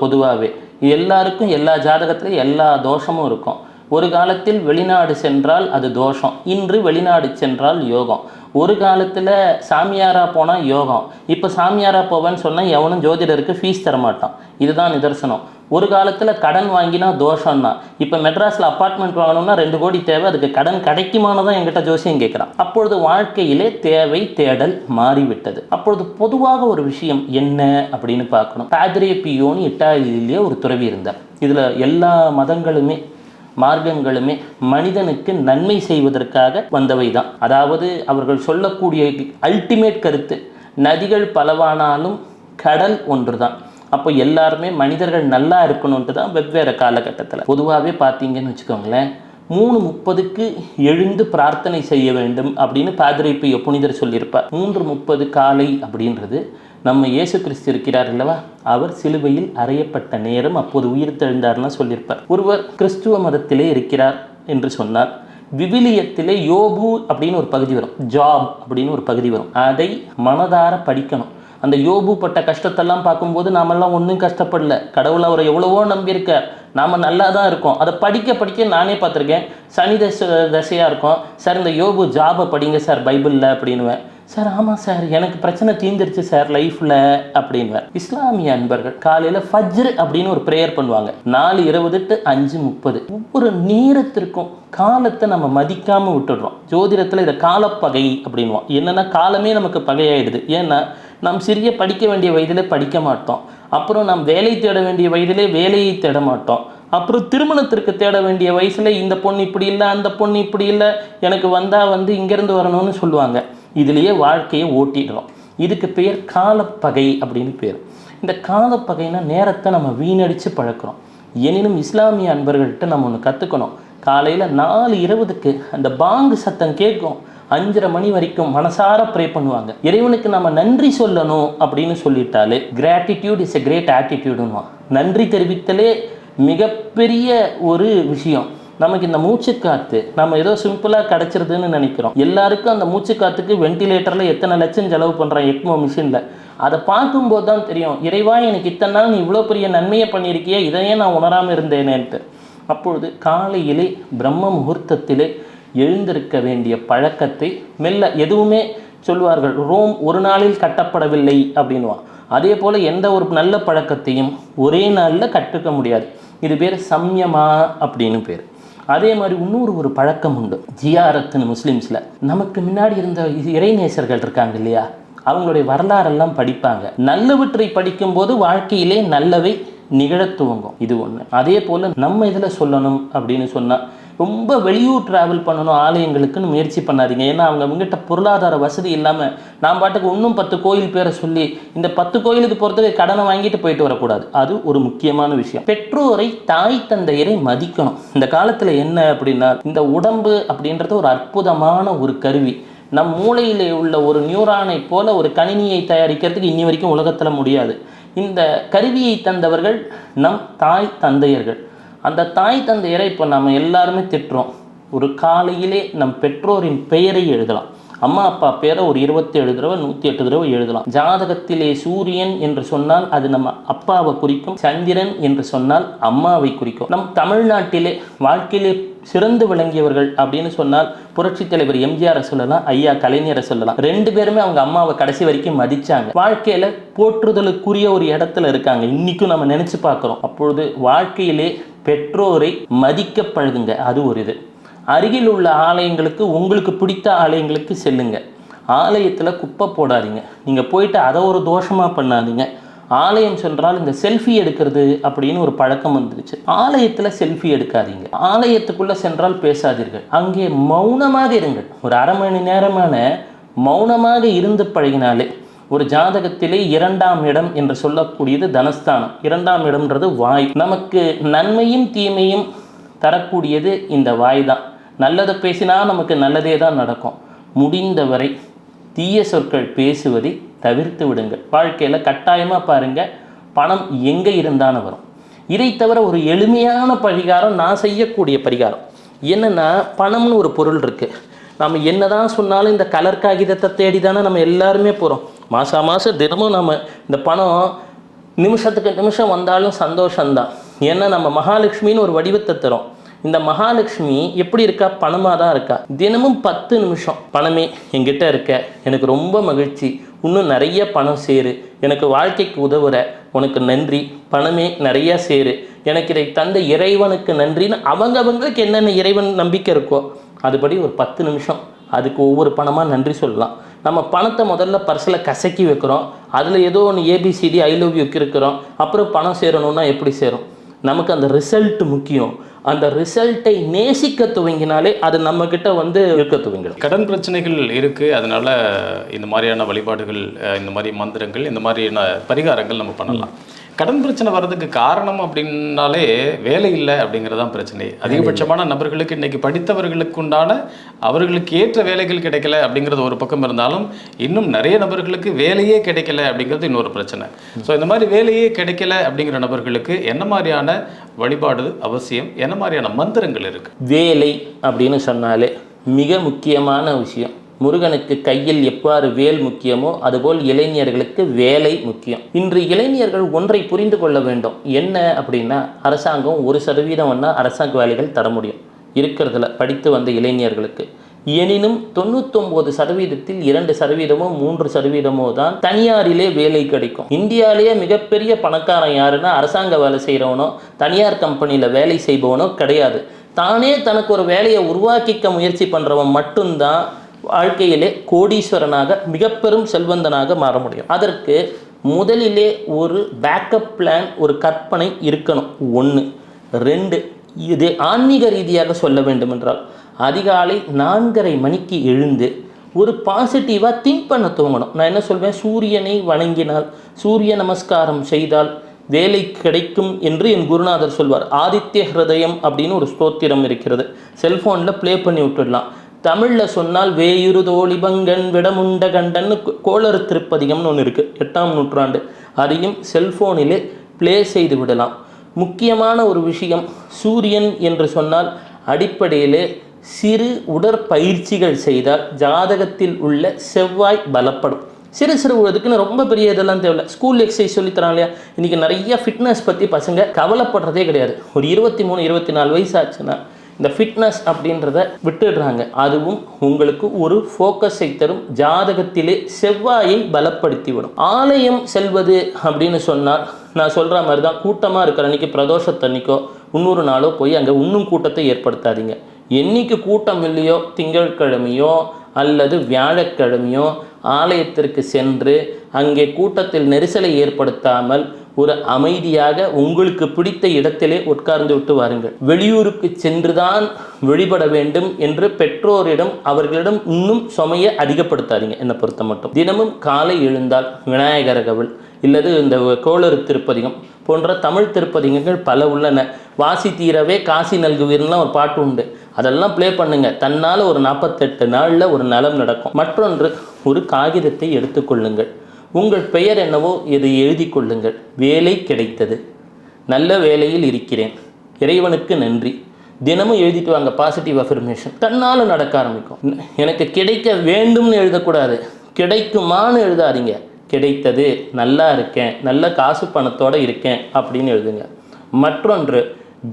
பொதுவாகவே எல்லாருக்கும் எல்லா ஜாதகத்துலையும் எல்லா தோஷமும் இருக்கும். ஒரு காலத்தில் வெளிநாடு சென்றால் அது தோஷம், இன்று வெளிநாடு சென்றால் யோகம். ஒரு காலத்தில் சாமியாராக போனால் யோகம், இப்போ சாமியாராக போவேன்னு சொன்னால் எவனும் ஜோதிடருக்கு ஃபீஸ் தரமாட்டான். இதுதான் நிதர்சனம். ஒரு காலத்தில் கடன் வாங்கினா தோஷம்னா, இப்போ மெட்ராஸில் அப்பார்ட்மெண்ட் வாங்கணும்னா 2 கோடி தேவை, அதுக்கு கடன் கிடைக்குமானதான் என்கிட்ட ஜோசியம் கேட்குறான். அப்பொழுது வாழ்க்கையிலே தேவை தேடல் மாறிவிட்டது. அப்பொழுது பொதுவாக ஒரு விஷயம் என்ன அப்படின்னு பார்க்கணும். பாத்ரே பியோன்னு இட்டாலியிலேயே ஒரு துறவி இருந்தார். இதில் எல்லா மதங்களுமே மார்க்கங்களுமே மனிதனுக்கு நன்மை செய்வதற்காக வந்தவை தான். அதாவது அவர்கள் சொல்லக்கூடிய அல்டிமேட் கருத்து, நதிகள் பலவானாலும் கடல் ஒன்று தான். அப்போ எல்லாருமே மனிதர்கள் நல்லா இருக்கணுன்ட்டு தான் வெவ்வேறு காலகட்டத்தில். பொதுவாகவே பார்த்தீங்கன்னு வச்சுக்கோங்களேன், 3:30க்கு எழுந்து பிரார்த்தனை செய்ய வேண்டும் அப்படின்னு பாதிரி பியோ புனிதர் சொல்லியிருப்பார். 3:30 காலை அப்படின்றது நம்ம இயேசு கிறிஸ்து இருக்கிறார் அல்லவா, அவர் சிலுவையில் அறையப்பட்ட நேரம், அப்போது உயிர் தெழுந்தார்னா சொல்லியிருப்பார். ஒருவர் கிறிஸ்துவ மதத்திலே இருக்கிறார் என்று சொன்னார், விவிலியத்திலே யோபு அப்படின்னு ஒரு பகுதி வரும், ஜாப் அப்படின்னு ஒரு பகுதி வரும். அதை மனதார படிக்கணும். அந்த யோபு பட்ட கஷ்டத்தெல்லாம் பார்க்கும்போது நாமெல்லாம் ஒன்றும் கஷ்டப்படல, கடவுள் அவரை எவ்வளவோ நம்பியிருக்கார், நாம் நல்லா தான் இருக்கோம். அதை படிக்க படிக்க நானே பார்த்துருக்கேன். சனி தசையாக இருக்கும், சார் இந்த யோபு ஜாபை படிங்க சார் பைபிளில் அப்படின்னுவேன். சார் ஆமாம் சார் எனக்கு பிரச்சனை தீர்ந்துருச்சு சார் லைஃப்பில் அப்படின்வார். இஸ்லாமிய அன்பர்கள் காலையில் ஃபஜ்ர் அப்படின்னு ஒரு ப்ரேயர் பண்ணுவாங்க, 4:20 to 5:30. ஒவ்வொரு நேரத்திற்கும் காலத்தை நம்ம மதிக்காமல் விட்டுடுறோம். ஜோதிடத்தில் இதை காலப்பகை அப்படின்வோம். என்னென்னா காலமே நமக்கு பகையாயிடுது. ஏன்னா நாம் சிறிய படிக்க வேண்டிய வயதில் படிக்க மாட்டோம், அப்புறம் நாம் வேலை தேட வேண்டிய வயதிலே வேலையை தேட மாட்டோம், அப்புறம் திருமணத்திற்கு தேட வேண்டிய வயசில் இந்த பொண்ணு இப்படி இல்லை அந்த பொண்ணு இப்படி இல்லை, எனக்கு வந்தால் இங்கேருந்து வரணும்னு சொல்லுவாங்க. இதுலேயே வாழ்க்கையை ஓட்டிடுறோம். இதுக்கு பேர் காலப்பகை அப்படின்னு பேர். இந்த காலப்பகைனா நேரத்தை நம்ம வீணடித்து பழக்கிறோம். எனினும் இஸ்லாமிய அன்பர்கள்ட்ட நம்ம ஒன்று கற்றுக்கணும். காலையில் 4:20க்கு அந்த பாங்கு சத்தம் கேட்கும், 5:30 மணி வரைக்கும் மனசார ப்ரே பண்ணுவாங்க. இறைவனுக்கு நம்ம நன்றி சொல்லணும் அப்படின்னு சொல்லிட்டாலே கிராட்டிடியூட் இஸ் எ கிரேட் ஆட்டிடியூடுன்னுவான். நன்றி தெரிவித்தலே மிகப்பெரிய ஒரு விஷயம். நமக்கு இந்த மூச்சுக்காற்று நம்ம ஏதோ சிம்பிளாக கிடச்சிருதுன்னு நினைக்கிறோம். எல்லாருக்கும் அந்த மூச்சுக்காற்றுக்கு வெண்டிலேட்டரில் எத்தனை லட்சம் செலவு பண்ணுறான் எக்மோ மிஷினில். அதை பார்க்கும்போது தான் தெரியும், இறைவா எனக்கு இத்தனை நாள் நீ இவ்வளோ பெரிய நன்மையை பண்ணியிருக்கியே, இதையே நான் உணராமல் இருந்தேனேன்ட்டு. அப்பொழுது காலையிலே பிரம்ம முகூர்த்தத்திலே எழுந்திருக்க வேண்டிய பழக்கத்தை மெல்ல, எதுவுமே சொல்வார்கள் ரோம் ஒரு நாளில் கட்டப்படவில்லை அப்படின்வான். அதே போல் எந்த ஒரு நல்ல பழக்கத்தையும் ஒரே நாளில் கற்றுக்க முடியாது. இது பேர் சம்யமா அப்படின்னு பேர். அதே மாதிரி இன்னொரு பழக்கம் உண்டு, ஜியாரத்துன்னு முஸ்லீம்ஸில். நமக்கு முன்னாடி இருந்த இறைநேசர்கள் இருக்காங்க இல்லையா, அவங்களுடைய வரலாறெல்லாம் படிப்பாங்க. நல்லவற்றை படிக்கும்போது வாழ்க்கையிலே நல்லவை நிகழத்துவங்கும். இது ஒன்று. அதே போல் நம்ம இதில் சொல்லணும் அப்படின்னு சொன்னால், ரொம்ப வெளியூர் ட்ராவல் பண்ணணும் ஆலயங்களுக்குன்னு முயற்சி பண்ணாதீங்க. ஏன்னா அவங்ககிட்ட பொருளாதார வசதி இல்லாமல் நான் பாட்டுக்கு இன்னும் 10 கோயில் பேரை சொல்லி இந்த 10 கோயிலுக்கு போகிறதுக்கு கடனை வாங்கிட்டு போயிட்டு வரக்கூடாது. அது ஒரு முக்கியமான விஷயம். பெற்றோரை, தாய் தந்தையரை மதிக்கணும். இந்த காலத்தில் என்ன அப்படின்னா, இந்த உடம்பு அப்படின்றது ஒரு அற்புதமான ஒரு கருவி. நம் மூளையிலே உள்ள ஒரு நியூரானை போல ஒரு கணினியை தயாரிக்கிறதுக்கு இன்னி வரைக்கும் உலகத்தில் முடியாது. இந்த கருவியை தந்தவர்கள் நம் தாய் தந்தையர்கள். அந்த தாய் தந்தையரை இப்போ நம்ம எல்லாருமே திட்டுறோம். ஒரு காலையிலே நம் பெற்றோரின் பெயரை எழுதலாம். அம்மா அப்பா பேரை ஒரு 27 தடவை 108 தடவை எழுதலாம். ஜாதகத்திலே சூரியன் என்று சொன்னால் அது நம்ம அப்பாவை குறிக்கும், சந்திரன் என்று சொன்னால் அம்மாவை குறிக்கும். நம் தமிழ்நாட்டிலே வாழ்க்கையிலே சிறந்து விளங்கியவர்கள் அப்படின்னு சொன்னால் புரட்சித் தலைவர் எம்ஜிஆரை சொல்லலாம், ஐயா கலைஞரை சொல்லலாம். 2 பேருமே அவங்க அம்மாவை கடைசி வரைக்கும் மதிச்சாங்க. வாழ்க்கையில போற்றுதலுக்குரிய ஒரு இடத்துல இருக்காங்க. இன்னைக்கும் நம்ம நினைச்சு பார்க்கிறோம். அப்பொழுது வாழ்க்கையிலே பெற்றோரை மதிக்க பழகுங்க. அது ஒரு இது. அருகில் உள்ள ஆலயங்களுக்கு, உங்களுக்கு பிடித்த ஆலயங்களுக்கு செல்லுங்க. ஆலயத்தில் குப்பை போடாதீங்க. நீங்கள் போயிட்டு அதை ஒரு தோஷமாக பண்ணாதீங்க. ஆலயம் சென்றால் இந்த செல்ஃபி எடுக்கிறது அப்படின்னு ஒரு பழக்கம் வந்துருச்சு. ஆலயத்தில் செல்ஃபி எடுக்காதீங்க. ஆலயத்துக்குள்ளே சென்றால் பேசாதீர்கள். அங்கே மௌனமாக இருங்கள். ஒரு அரை மணி நேரமான மௌனமாக இருந்து பழகினாலே, ஒரு ஜாதகத்திலே 2ஆம் இடம் என்று சொல்லக்கூடியது தனஸ்தானம். 2ஆம் இடம்ன்றது வாய். நமக்கு நன்மையும் தீமையும் தரக்கூடியது இந்த வாய் தான். நல்லதை பேசினா நமக்கு நல்லதே தான் நடக்கும். முடிந்தவரை தீய சொற்கள் பேசுவதை தவிர்த்து விடுங்கள். வாழ்க்கையில் கட்டாயமாக பாருங்கள், பணம் எங்கே இருந்தாலும் வரும். இதை தவிர ஒரு எளிமையான பரிகாரம், நான் செய்யக்கூடிய பரிகாரம் என்னென்னா, பணம்னு ஒரு பொருள் இருக்குது. நம்ம என்ன தான் சொன்னாலும் இந்த கலர் காகிதத்தை தேடி தானே நம்ம எல்லாருமே போகிறோம். மாதம் தினமும் நம்ம இந்த பணம் நிமிஷத்துக்கு நிமிஷம் வந்தாலும் சந்தோஷம்தான். ஏன்னா நம்ம மகாலட்சுமின்னு ஒரு வடிவத்தை தரோம். இந்த மகாலட்சுமி எப்படி இருக்கா? பணமாக தான் இருக்கா. தினமும் 10 நிமிஷம், பணமே என்கிட்ட இருக்க, எனக்கு ரொம்ப மகிழ்ச்சி, இன்னும் நிறைய பணம் சேரு, எனக்கு வாழ்க்கைக்கு உதவுற, உனக்கு நன்றி, பணமே நிறைய சேரு, எனக்கு இதை தந்த இறைவனுக்கு நன்றின்னு அவங்களுக்கு என்னென்ன இறைவன் நம்பிக்கை இருக்கோ அதுபடி ஒரு 10 நிமிஷம் அதுக்கு ஒவ்வொரு பணமாக நன்றி சொல்லலாம். நம்ம பணத்தை முதல்ல பர்ஸில் கசக்கி வைக்கிறோம். அதில் ஏதோ ஒன்று ABCD I love you இருக்கிறோம். அப்புறம் பணம் சேரணும்னா எப்படி சேரும்? நமக்கு அந்த ரிசல்ட் முக்கியம். அந்த ரிசல்ட்டை நேசிக்க துவங்கினாலே அது நம்மக்கிட்ட வந்து இருக்க துவங்கிடும். கடன் பிரச்சனைகள் இருக்குது, அதனால் இந்த மாதிரியான வழிபாடுகள், இந்த மாதிரி மந்திரங்கள், இந்த மாதிரியான பரிகாரங்கள் நம்ம பண்ணலாம். கடன் பிரச்சனை வர்றதுக்கு காரணம் அப்படின்னாலே வேலை இல்லை அப்படிங்கிறது தான் பிரச்சனை. அதிகபட்சமான நபர்களுக்கு இன்றைக்கி படித்தவர்களுக்கு உண்டான அவர்களுக்கு ஏற்ற வேலைகள் கிடைக்கல அப்படிங்கிறது ஒரு பக்கம் இருந்தாலும், இன்னும் நிறைய நபர்களுக்கு வேலையே கிடைக்கல அப்படிங்கிறது இன்னொரு பிரச்சனை. ஸோ இந்த மாதிரி வேலையே கிடைக்கல அப்படிங்கிற நபர்களுக்கு என்ன மாதிரியான வழிபாடு அவசியம், என்ன மாதிரியான மந்திரங்கள் இருக்குது? வேலை அப்படின்னு சொன்னாலே மிக முக்கியமான விஷயம். முருகனுக்கு கையில் எவ்வாறு வேல் முக்கியமோ அதுபோல் இளைஞர்களுக்கு வேலை முக்கியம். இன்று இளைஞர்கள் ஒன்றை புரிந்து கொள்ள வேண்டும். என்ன அப்படின்னா, அரசாங்கம் 1% அரசாங்க வேலைகள் தர முடியும் இருக்கிறதுல படித்து வந்த இளைஞர்களுக்கு. எனினும் 99%ல் 2%மோ 3%மோ தான் தனியாரிலே வேலை கிடைக்கும். இந்தியாவிலேயே மிகப்பெரிய பணக்காரன் யாருன்னா அரசாங்க வேலை செய்கிறவனோ தனியார் கம்பெனியில் வேலை செய்பவனோ கிடையாது. தானே தனக்கு ஒரு வேலையை உருவாக்கிக்க முயற்சி பண்ணுறவன் மட்டும்தான் வாழ்க்கையிலே கோடீஸ்வரனாக மிக பெரும் செல்வந்தனாக மாற முடியும். அதற்கு முதலிலே ஒரு பேக்கப் பிளான், ஒரு கற்பனை இருக்கணும். 1. 2, இது ஆன்மீக ரீதியாக சொல்ல வேண்டும் என்றால், அதிகாலை 4:30 மணிக்கு எழுந்து ஒரு பாசிட்டிவாக திங்க் பண்ண துவங்கணும். நான் என்ன சொல்வேன், சூரியனை வணங்கினால், சூரிய நமஸ்காரம் செய்தால் வேலை கிடைக்கும் என்று என் குருநாதர் சொல்வார். ஆதித்ய ஹிருதயம் அப்படின்னு ஒரு ஸ்தோத்திரம் இருக்கிறது, செல்ஃபோனில் ப்ளே பண்ணி விட்டுடலாம். தமிழில் சொன்னால் வேயுரு தோழிபங்கன் விடமுண்ட கண்டன்னு கோளறு திருப்பதிகம்னு ஒன்று இருக்குது, 8ஆம் நூற்றாண்டு. அதையும் செல்ஃபோனிலே ப்ளே செய்து விடலாம். முக்கியமான ஒரு விஷயம், சூரியன் என்று சொன்னால் அடிப்படையிலே சிறு உடற்பயிற்சிகள் செய்தால் ஜாதகத்தில் உள்ள செவ்வாய் பலப்படும். சிறு இதுக்குன்னு ரொம்ப பெரிய இதெல்லாம் தேவையில்லை. ஸ்கூல் எக்ஸசைஸ் சொல்லித்தரான் இல்லையா? இன்றைக்கி நிறைய ஃபிட்னஸ் பற்றி பசங்க கவலைப்படுறதே கிடையாது. ஒரு 23-24 வயசு ஆச்சுன்னா இந்த ஃபிட்னஸ் அப்படின்றத விட்டுடுறாங்க. அதுவும் உங்களுக்கு ஒரு ஃபோக்கஸை தரும். ஜாதகத்திலே செவ்வாயை பலப்படுத்திவிடும். ஆலயம் செல்வது அப்படின்னு சொன்னால், நான் சொல்கிற மாதிரி தான், கூட்டமாக இருக்கிற அன்றைக்கி பிரதோஷத்தன்னைக்கோ இன்னொரு நாளோ போய் அங்கே இன்னும் கூட்டத்தை ஏற்படுத்தாதீங்க. என்னைக்கு கூட்டம் இல்லையோ, திங்கட்கிழமையோ அல்லது வியாழக்கிழமையோ ஆலயத்திற்கு சென்று அங்கே கூட்டத்தில் நெரிசலை ஏற்படுத்தாமல் ஒரு அமைதியாக உங்களுக்கு பிடித்த இடத்திலே உட்கார்ந்து விட்டு வாருங்கள். வெளியூருக்கு சென்றுதான் வழிபட வேண்டும் என்று பெற்றோரிடம் அவர்களிடம் இன்னும் சுமையை அதிகப்படுத்தாதீங்க. என்னை பொறுத்த மட்டும் தினமும் காலை எழுந்தால் விநாயகர் கவல் இல்லது இந்த கோளறு திருப்பதிகம் போன்ற தமிழ் திருப்பதிகங்கள் பல உள்ளன. வாசி தீரவே காசி நல்குவீர்லாம் ஒரு பாட்டு உண்டு, அதெல்லாம் ப்ளே பண்ணுங்க. தன்னால் ஒரு 48 நாளில் ஒரு நலம் நடக்கும். மற்றொன்று, ஒரு காகிதத்தை எடுத்துக்கொள்ளுங்கள். உங்கள் பெயர் என்னவோ இதை எழுதி கொள்ளுங்கள். வேலை கிடைத்தது, நல்ல வேலையில் இருக்கிறேன், இறைவனுக்கு நன்றி, தினமும் எழுதிட்டு வாங்க பாசிட்டிவ் அஃபர்மேஷன். தன்னால் நடக்க ஆரம்பிக்கும். எனக்கு கிடைக்க வேண்டும்னு எழுதக்கூடாது, கிடைக்குமான்னு எழுதாதீங்க. கிடைத்தது, நல்லா இருக்கேன், நல்ல காசு பணத்தோடு இருக்கேன் அப்படின்னு எழுதுங்க. மற்றொன்று,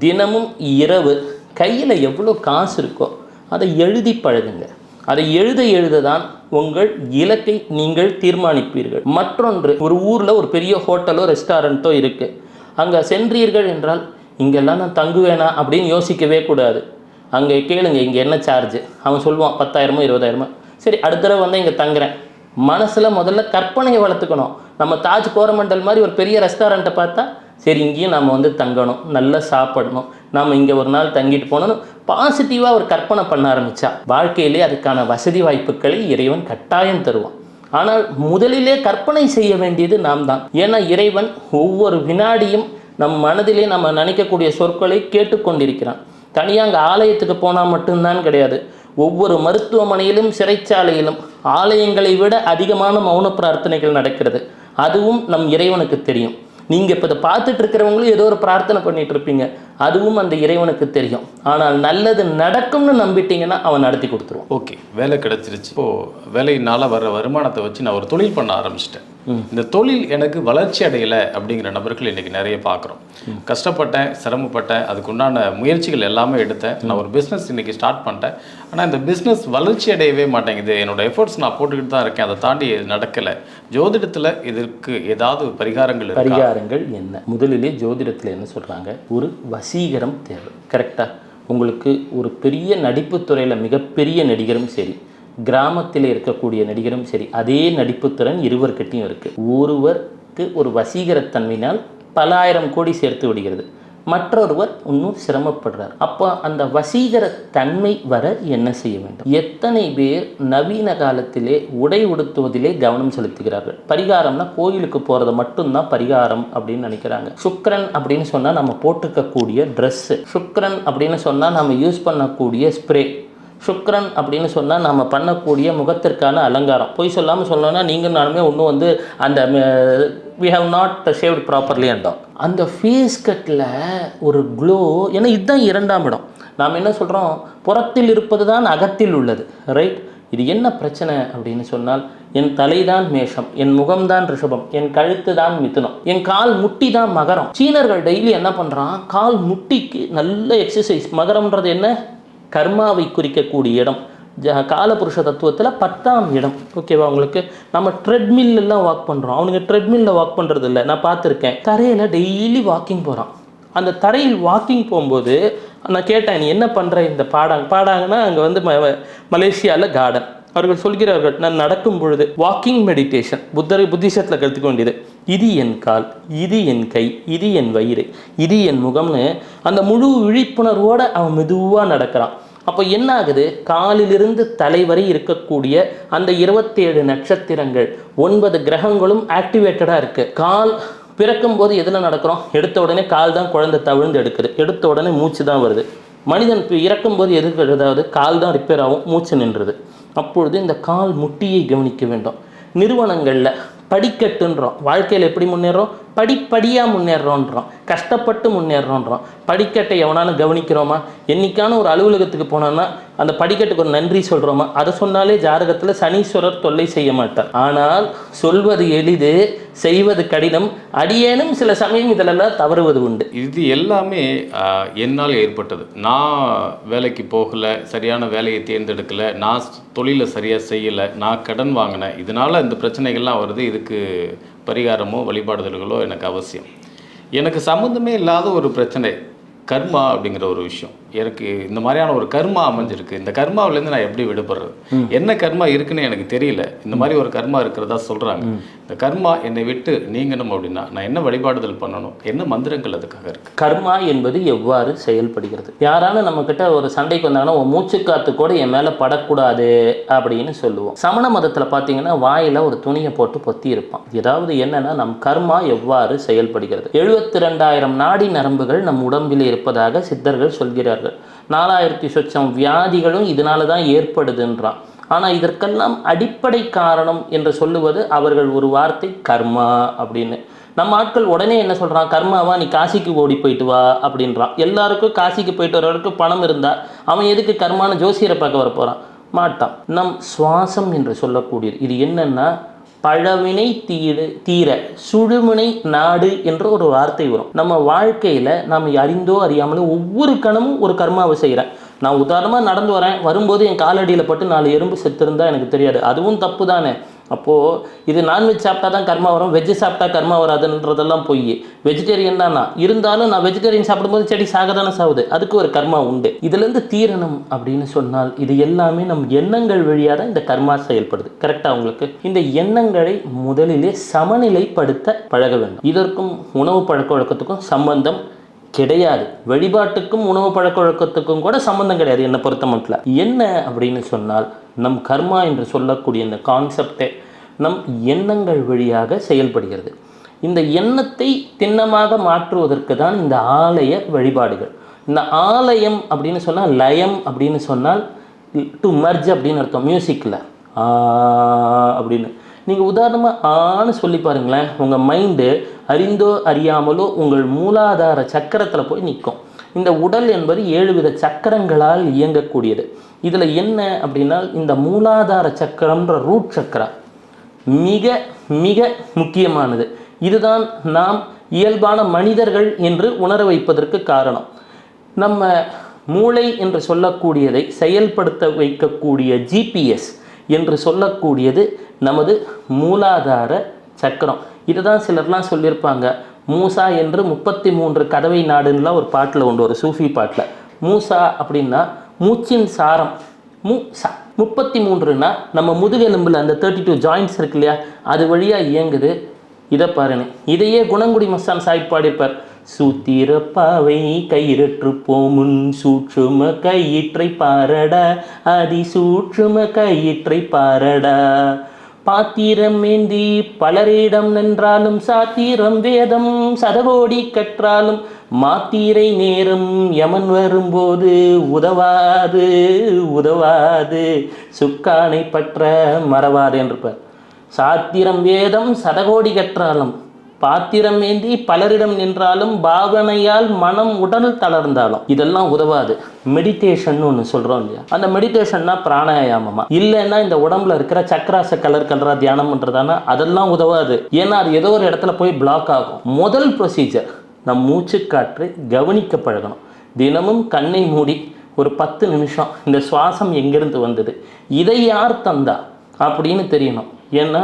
தினமும் இரவு கையில் எவ்வளோ காசு இருக்கோ அதை எழுதி பழகுங்க. அதை எழுத தான் உங்கள் இலக்கை நீங்கள் தீர்மானிப்பீர்கள். மற்றொன்று, ஒரு ஊரில் ஒரு பெரிய ஹோட்டலோ ரெஸ்டாரண்ட்டோ இருக்குது. அங்கே சென்றீர்கள் என்றால் இங்கெல்லாம் நான் தங்குவேனா அப்படின்னு யோசிக்கவே கூடாது. அங்கே கேளுங்க, இங்கே என்ன சார்ஜ். அவன் சொல்லுவான் 10,000 20,000. சரி, அடுத்த தடவை வந்து இங்கே தங்குறேன். மனசில் முதல்ல கற்பனையை வளர்த்துக்கணும். நம்ம தாஜ் கோரமண்டல் மாதிரி ஒரு பெரிய ரெஸ்டாரண்ட்டை பார்த்தா சரி இங்கேயும் நம்ம வந்து தங்கணும், நல்லா சாப்பிடணும், நாம் இங்கே ஒரு நாள் தங்கிட்டு போகணும்னு பாசிட்டிவாக ஒரு கற்பனை பண்ண ஆரம்பித்தா வாழ்க்கையிலே அதுக்கான வசதி வாய்ப்புகளை இறைவன் கட்டாயம் தருவான். ஆனால் முதலிலே கற்பனை செய்ய வேண்டியது நாம் தான். ஏன்னா இறைவன் ஒவ்வொரு வினாடியும் நம் மனதிலே நம்ம நினைக்கக்கூடிய சொற்களை கேட்டுக்கொண்டிருக்கிறான். தனியாக அங்கே ஆலயத்துக்கு போனால் மட்டும்தான் கிடையாது. ஒவ்வொரு மருத்துவமனையிலும் சிறைச்சாலையிலும் ஆலயங்களை விட அதிகமான மௌன பிரார்த்தனைகள் நடக்கிறது. அதுவும் நம் இறைவனுக்கு தெரியும். நீங்கள் இப்போ இதை பார்த்துட்டு இருக்கிறவங்களும் ஏதோ ஒரு பிரார்த்தனை பண்ணிட்டு இருப்பீங்க, அதுவும் அந்த இறைவனுக்கு தெரியும். ஆனால் நல்லது நடக்கும்னு நம்பிட்டீங்கன்னா அவன் நடத்தி கொடுத்துருவான். ஓகே, வேலை கிடைச்சிருச்சு. இப்போது வேலையினால் வர வருமானத்தை வச்சு நான் ஒரு தொழில் பண்ண ஆரம்பிச்சிட்டேன். இந்த தொழில் எனக்கு வளர்ச்சி அடையலை அப்படிங்கிற நபர்கள் இன்றைக்கி நிறைய பார்க்குறோம். கஷ்டப்பட்டேன், சிரமப்பட்டேன், அதுக்குண்டான முயற்சிகள் எல்லாமே எடுத்தேன். நான் ஒரு பிஸ்னஸ் இன்றைக்கி ஸ்டார்ட் பண்ணிட்டேன். ஆனால் இந்த பிஸ்னஸ் வளர்ச்சி அடையவே மாட்டேங்குது. என்னோடய எஃபர்ட்ஸ் நான் போட்டுக்கிட்டு தான் இருக்கேன், அதை தாண்டி நடக்கலை. ஜோதிடத்தில் இதற்கு ஏதாவது பரிகாரங்கள் என்ன? முதலிலே ஜோதிடத்தில் என்ன சொல்கிறாங்க, ஒரு வசீகரம் தேவை. கரெக்டாக உங்களுக்கு ஒரு பெரிய நடிப்பு துறையில் மிகப்பெரிய நடிகரும் சரி, கிராமத்தில் இருக்கக்கூடிய நடிகரும் சரி, அதே நடிப்புத்திறன் இருவர்கிட்டையும் இருக்குது. ஒருவருக்கு ஒரு வசீகரத்தன்மையினால் பல ஆயிரம் கோடி சேர்த்து விடுகிறது, மற்றொருவர் இன்னும் சிரமப்படுறார். அப்போ அந்த வசீகரத்தன்மை வர என்ன செய்ய வேண்டும்? எத்தனை பேர் நவீன காலத்திலே உடை உடுத்துவதிலே கவனம் செலுத்துகிறார்கள்? பரிகாரம்னா கோயிலுக்கு போகிறது மட்டும்தான் பரிகாரம் அப்படின்னு நினைக்கிறாங்க. சுக்ரன் அப்படின்னு சொன்னால் நம்ம போட்டுக்கக்கூடிய ட்ரெஸ்ஸு, சுக்ரன் அப்படின்னு சொன்னால் நம்ம யூஸ் பண்ணக்கூடிய ஸ்ப்ரே, சுக்ரன் அப்படின்னு சொன்னால் நம்ம பண்ணக்கூடிய முகத்திற்கான அலங்காரம். பொய் சொல்லாமல் சொல்லணும்னா நீங்கள் நானுமே ஒன்றும் வந்து அந்த we have not shaved properly and all. அந்த ஃபேஸ் கட்டில் ஒரு க்ளோ. ஏன்னா இதுதான் இரண்டாம் இடம். நாம் என்ன சொல்கிறோம், புறத்தில் இருப்பது தான் அகத்தில் உள்ளது, ரைட்? இது என்ன பிரச்சனை அப்படின்னு சொன்னால், என் தலைதான் மேஷம், என் முகம்தான் ரிஷபம், என் கழுத்து தான் மிதுனம், என் கால் முட்டி தான் மகரம். சீனர்கள் டெய்லி என்ன பண்ணுறான், கால் முட்டிக்கு நல்ல எக்ஸசைஸ். மகரம்ன்றது என்ன, கர்மாவை குறிக்கக்கூடிய இடம். காலபுருஷ தத்துவத்தில் 10ஆம் இடம். ஓகேவா உங்களுக்கு? நம்ம ட்ரெட்மில்லாம் வாக் பண்ணுறோம், அவனுங்க ட்ரெட்மில்லில் வாக் பண்ணுறது இல்லை. நான் பார்த்துருக்கேன், தரையில் டெய்லி வாக்கிங் போகிறான். அந்த தரையில் வாக்கிங் போகும்போது நான் கேட்டேன், நீ என்ன பண்ணுற? இந்த பாடாங்கன்னா அங்கே வந்து மலேசியாவில் கார்டன். அவர்கள் சொல்கிறார்கள், நான் நடக்கும் பொழுது வாக்கிங் மெடிடேஷன், புத்திசத்தில் கற்றுக்க வேண்டியது. இது என் கால், இது என் கை, இது என் வயிறு, இது என் முகம்னு அந்த முழு விழிப்புணர்வோடு அவன் மெதுவாக நடக்கிறான். அப்போ என்ன ஆகுது, காலிலிருந்து தலைவரை இருக்கக்கூடிய அந்த 27 நட்சத்திரங்கள் 9 கிரகங்களும் ஆக்டிவேட்டடாக இருக்குது. கால் பிறக்கும் போது எதில் நடக்கிறோம், எடுத்த உடனே கால் தான் குழந்தை தவிழ்ந்து எடுக்குது, எடுத்த உடனே மூச்சு தான் வருது. மனிதன் இறக்கும்போது எதுக்கு, அதாவது கால் தான் ரிப்பேர் ஆகும், மூச்சு நின்றுது. அப்பொழுது இந்த கால் முட்டியை கவனிக்க வேண்டும். நிறுவனங்களில் படிக்கட்டுன்றோம், வாழ்க்கையில் எப்படி முன்னேறோம், படிப்படியாக முன்னேறோன்றோம், கஷ்டப்பட்டு முன்னேறோன்றோம். படிக்கட்டை எவனாலும் கவனிக்கிறோமா? என்றைக்கான ஒரு அலுவலகத்துக்கு போனோன்னா அந்த படிக்கட்டுக்கு ஒரு நன்றி சொல்கிறோமா? அதை சொன்னாலே ஜாதகத்தில் சனீஸ்வரர் தொல்லை செய்ய மாட்டார். ஆனால் சொல்வது எளிது, செய்வது கடினம். அடியேனும் சில சமயம் இதிலெல்லாம் தவறுவது உண்டு. இது எல்லாமே என்னால் ஏற்பட்டது. நான் வேலைக்கு போகலை, சரியான வேலையை தேர்ந்தெடுக்கலை, நான் தொழிலை சரியாக செய்யலை, நான் கடன் வாங்கினேன், இதனால் இந்த பிரச்சனைகள்லாம் வருது. இதுக்கு பரிகாரமோ வழிபாடுதல்களோ எனக்கு அவசியம். எனக்கு சம்மந்தமே இல்லாத ஒரு பிரச்சனை, கர்மா அப்படிங்கிற ஒரு விஷயம். எனக்கு இந்த மாதிரியான ஒரு கர்மா அமைஞ்சிருக்கு. இந்த கர்மாவிலேருந்து நான் எப்படி விடுபடுறது? என்ன கர்மா இருக்குன்னு எனக்கு தெரியல. இந்த மாதிரி ஒரு கர்மா இருக்கிறதா சொல்கிறாங்க. இந்த கர்மா என்னை விட்டு நீங்கணும் அப்படின்னா நான் என்ன வழிபாடுதல் பண்ணணும்? என்ன மந்திரங்கள் அதுக்காக இருக்குது? கர்மா என்பது எவ்வாறு செயல்படுகிறது? யாராலும் நம்மக்கிட்ட ஒரு சண்டைக்கு வந்தாங்கன்னா உன் மூச்சு காற்று கூட என் மேலே படக்கூடாது அப்படின்னு சொல்லுவோம். சமண மதத்தில் பார்த்தீங்கன்னா வாயில் ஒரு துணியை போட்டு பொத்தி இருப்பான். ஏதாவது என்னன்னா நம் கர்மா எவ்வாறு செயல்படுகிறது. 72,000 நாடி நரம்புகள் நம் உடம்பில் இருப்பதாக சித்தர்கள் சொல்கிறார்கள். 4,000 சொச்சம் வியாதிகளும் இதனால தான் ஏற்படுதுன்றான். ஆனால் இதற்கெல்லாம் அடிப்படை காரணம் என்று சொல்லுவது அவர்கள் ஒரு வார்த்தை கர்மா அப்படின்னு. நம்ம ஆட்கள் உடனே என்ன சொல்கிறான், கர்மாவா நீ காசிக்கு ஓடி போயிட்டு வா அப்படின்றான். எல்லாருக்கும் காசிக்கு போயிட்டு வரவருக்கு பணம் இருந்தால் அவன் எதுக்கு கர்மான ஜோசியரை பார்க்க வர போகிறான்? மாட்டான். நம் சுவாசம் என்று சொல்லக்கூடியது இது என்னன்னா, பழவினை தீர சுழுமுனை நாடு என்ற ஒரு வார்த்தை வரும். நம்ம வாழ்க்கையில் நாம் அறிந்தோ அறியாமலோ ஒவ்வொரு கணமும் ஒரு கர்மாவை செய்கிறேன். நான் உதாரணமாக நடந்து வரேன், வரும்போது என் காலடியில் பட்டு 4 எறும்பு செத்துருந்தா எனக்கு தெரியாது, அதுவும் தப்பு தானே. அப்போது இது நான்வெஜ் சாப்பிட்டா தான் கர்மா வரும், வெஜ்ஜு சாப்பிட்டா கர்மா வராதுன்றதெல்லாம் பொய். வெஜிடேரியன் தான் நான், இருந்தாலும் நான் வெஜிடேரியன் சாப்பிடும்போது செடி சாக தானே சாகுது, அதுக்கு ஒரு கர்மா உண்டு. இதுலேருந்து தீரணும் அப்படின்னு சொன்னால் இது எல்லாமே நம் எண்ணங்கள் வழியாக தான் இந்த கர்மா செயல்படுது. கரெக்டாக உங்களுக்கு இந்த எண்ணங்களை முதலிலே சமநிலைப்படுத்த பழக வேண்டும். இதற்கும் உணவு பழக்க வழக்கத்துக்கும் சம்பந்தம் கிடையாது. வழிபாட்டுக்கும் உணவு பழக்க வழக்கத்துக்கும் கூட சம்பந்தம் கிடையாது என்னை பொறுத்த மட்டும். என்ன அப்படின்னு சொன்னால், நம் கர்மா என்று சொல்லக்கூடிய இந்த கான்செப்டே நம் எண்ணங்கள் வழியாக செயல்படுகிறது. இந்த எண்ணத்தை திண்ணமாக மாற்றுவதற்கு தான் இந்த ஆலய வழிபாடுகள். இந்த ஆலயம் அப்படின்னு சொன்னால், லயம் அப்படின்னு சொன்னால் டு மர்ஜ் அப்படின்னு அர்த்தம். மியூசிக்கில் அப்படின்னு நீங்கள் உதாரணமாக ஆன்னு சொல்லி பாருங்களேன், உங்கள் மைண்டு அறிந்தோ அறியாமலோ உங்கள் மூலாதார சக்கரத்தில் போய் நிற்கும். இந்த உடல் என்பது 7 வித சக்கரங்களால் இயங்கக்கூடியது. இதில் என்ன அப்படின்னா, இந்த மூலாதார சக்கரம்ன்ற ரூட் சக்கரா மிக மிக முக்கியமானது. இதுதான் நாம் இயல்பான மனிதர்கள் என்று உணர வைப்பதற்கு காரணம். நம்ம மூளை என்று சொல்லக்கூடியதை செயல்படுத்த வைக்கக்கூடிய ஜிபிஎஸ் என்று சொல்லக்கூடியது நமது மூலாதார சக்கரம். இதுதான் சிலர்லாம் சொல்லியிருப்பாங்க, மூசா என்று 33 கதவை நாடுன்னெலாம் ஒரு பாட்டில் உண்டு, ஒரு சூஃபி பாட்டில். மூசா அப்படின்னா மூச்சின் சாரம். மூசா 33னா நம்ம முதுகெலும்பில் அந்த 32 ஜாயின்ட்ஸ் இருக்கு இல்லையா, அது வழியாக இயங்குது. இதை பாருங்க, இதையே குணங்குடி மஸ்தான் சாஹிப் பாடியிருப்பார். சூத்திர பாவை கயிறற்று போமுன் சூட்சும கயிற்றை பாரடா, அதி சூட்சும கயிற்றை பாரடா. பாத்திரம் ஏந்தி பலரிடம் நின்றாலும் சாத்திரம் வேதம் சதகோடி கற்றாலும் மாத்திரை நேரம் யமன் வரும்போது உதவாது உதவாது சுக்கானை பற்ற மறவாது என்றிருப்பார். சாத்திரம் வேதம் சதகோடி கற்றாலும் பாத்திரம் ஏந்தி பலரிடம் நின்றாலும் பாவனையால் மனம் உடல் தளர்ந்தாலும் இதெல்லாம் உதவாது. மெடிடேஷன் ஒன்று சொல்கிறோம் இல்லையா, அந்த மெடிடேஷன்னா பிராணாயாமமா இல்லைன்னா இந்த உடம்புல இருக்கிற சக்கராச கலரா தியானம் பண்ணுறதானா அதெல்லாம் உதவாது. ஏன்னா அது ஏதோ ஒரு இடத்துல போய் பிளாக் ஆகும். முதல் ப்ரொசீஜர் நம் மூச்சு காற்று கவனிக்க பழகணும். தினமும் கண்ணை மூடி ஒரு 10 நிமிஷம் இந்த சுவாசம் எங்கேருந்து வந்தது, இதை யார் தந்தா அப்படின்னு தெரியணும். ஏன்னா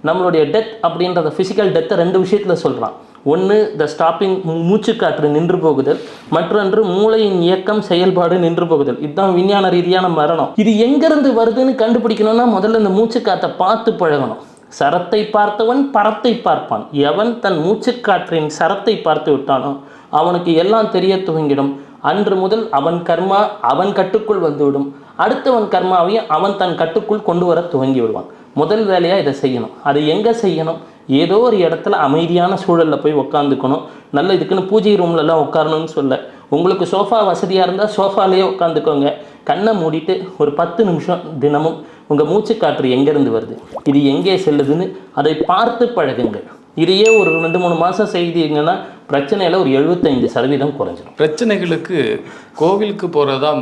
நம்மளுடைய டெத் அப்படின்றத ஃபிசிக்கல் டெத்தை 2 விஷயத்தில் சொல்கிறான். ஒன்று த ஸ்டாப்பிங், மூச்சுக்காற்று நின்று போகுதல், மற்றொன்று மூளையின் இயக்கம் செயல்பாடு நின்று போகுதல். இதுதான் விஞ்ஞான ரீதியான மரணம். இது எங்கேருந்து வருதுன்னு கண்டுபிடிக்கணும்னா முதல்ல இந்த மூச்சுக்காற்றை பார்த்து பழகணும். சரத்தை பார்த்தவன் பரத்தை பார்ப்பான். எவன் தன் மூச்சுக்காற்றின் சரத்தை பார்த்து விட்டானோ அவனுக்கு எல்லாம் தெரிய துவங்கிடும். அன்று முதல் அவன் கர்மா அவன் கட்டுக்குள் வந்துவிடும். அடுத்தவன் கர்மாவையும் அவன் தன் கட்டுக்குள் கொண்டு வர துவங்கி விடுவான். முதல் வேலையாக இதை செய்யணும். அது எங்கே செய்யணும்? ஏதோ ஒரு இடத்துல அமைதியான சூழலில் போய் உட்காந்துக்கணும். நல்ல இதுக்குன்னு பூஜை ரூம்லலாம் உட்காரணும்னு சொல்ல, உங்களுக்கு சோஃபா வசதியாக இருந்தால் சோஃபாலேயே உட்காந்துக்கோங்க. கண்ணை மூடிட்டு ஒரு 10 நிமிஷம் தினமும் உங்கள் மூச்சுக்காற்று எங்கேருந்து வருது, இது எங்கே செல்லுதுன்னு அதை பார்த்து பழகுங்கள். இதையே ஒரு 2-3 மாதம் செய்தீங்கன்னா பிரச்சனையில் ஒரு 75% குறைஞ்சிடும். பிரச்சனைகளுக்கு கோவிலுக்கு போகிறது தான்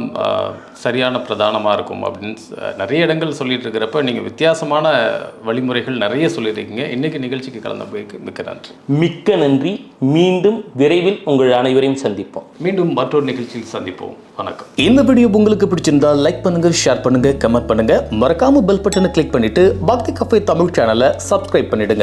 சரியான பிரதானமாக இருக்கும் அப்படின்னு நிறைய இடங்கள் சொல்லிட்டு இருக்கிறப்ப நீங்கள் வித்தியாசமான வழிமுறைகள் நிறைய சொல்லியிருக்கீங்க. இன்றைக்கி நிகழ்ச்சிக்கு கலந்த போய்க்கு மிக்க நன்றி. மிக்க நன்றி. மீண்டும் விரைவில் உங்கள் அனைவரையும் சந்திப்போம். மீண்டும் மற்றொரு நிகழ்ச்சியில் சந்திப்போம். வணக்கம். இந்த வீடியோ உங்களுக்கு பிடிச்சிருந்தா லைக் பண்ணுங்க, ஷேர் பண்ணுங்க, கமெண்ட் பண்ணுங்க. மறக்காம பெல் பட்டனை கிளிக் பண்ணிட்டு பக்தி கஃபே தமிழ் சேனலை சப்ஸ்கிரைப் பண்ணிடுங்க.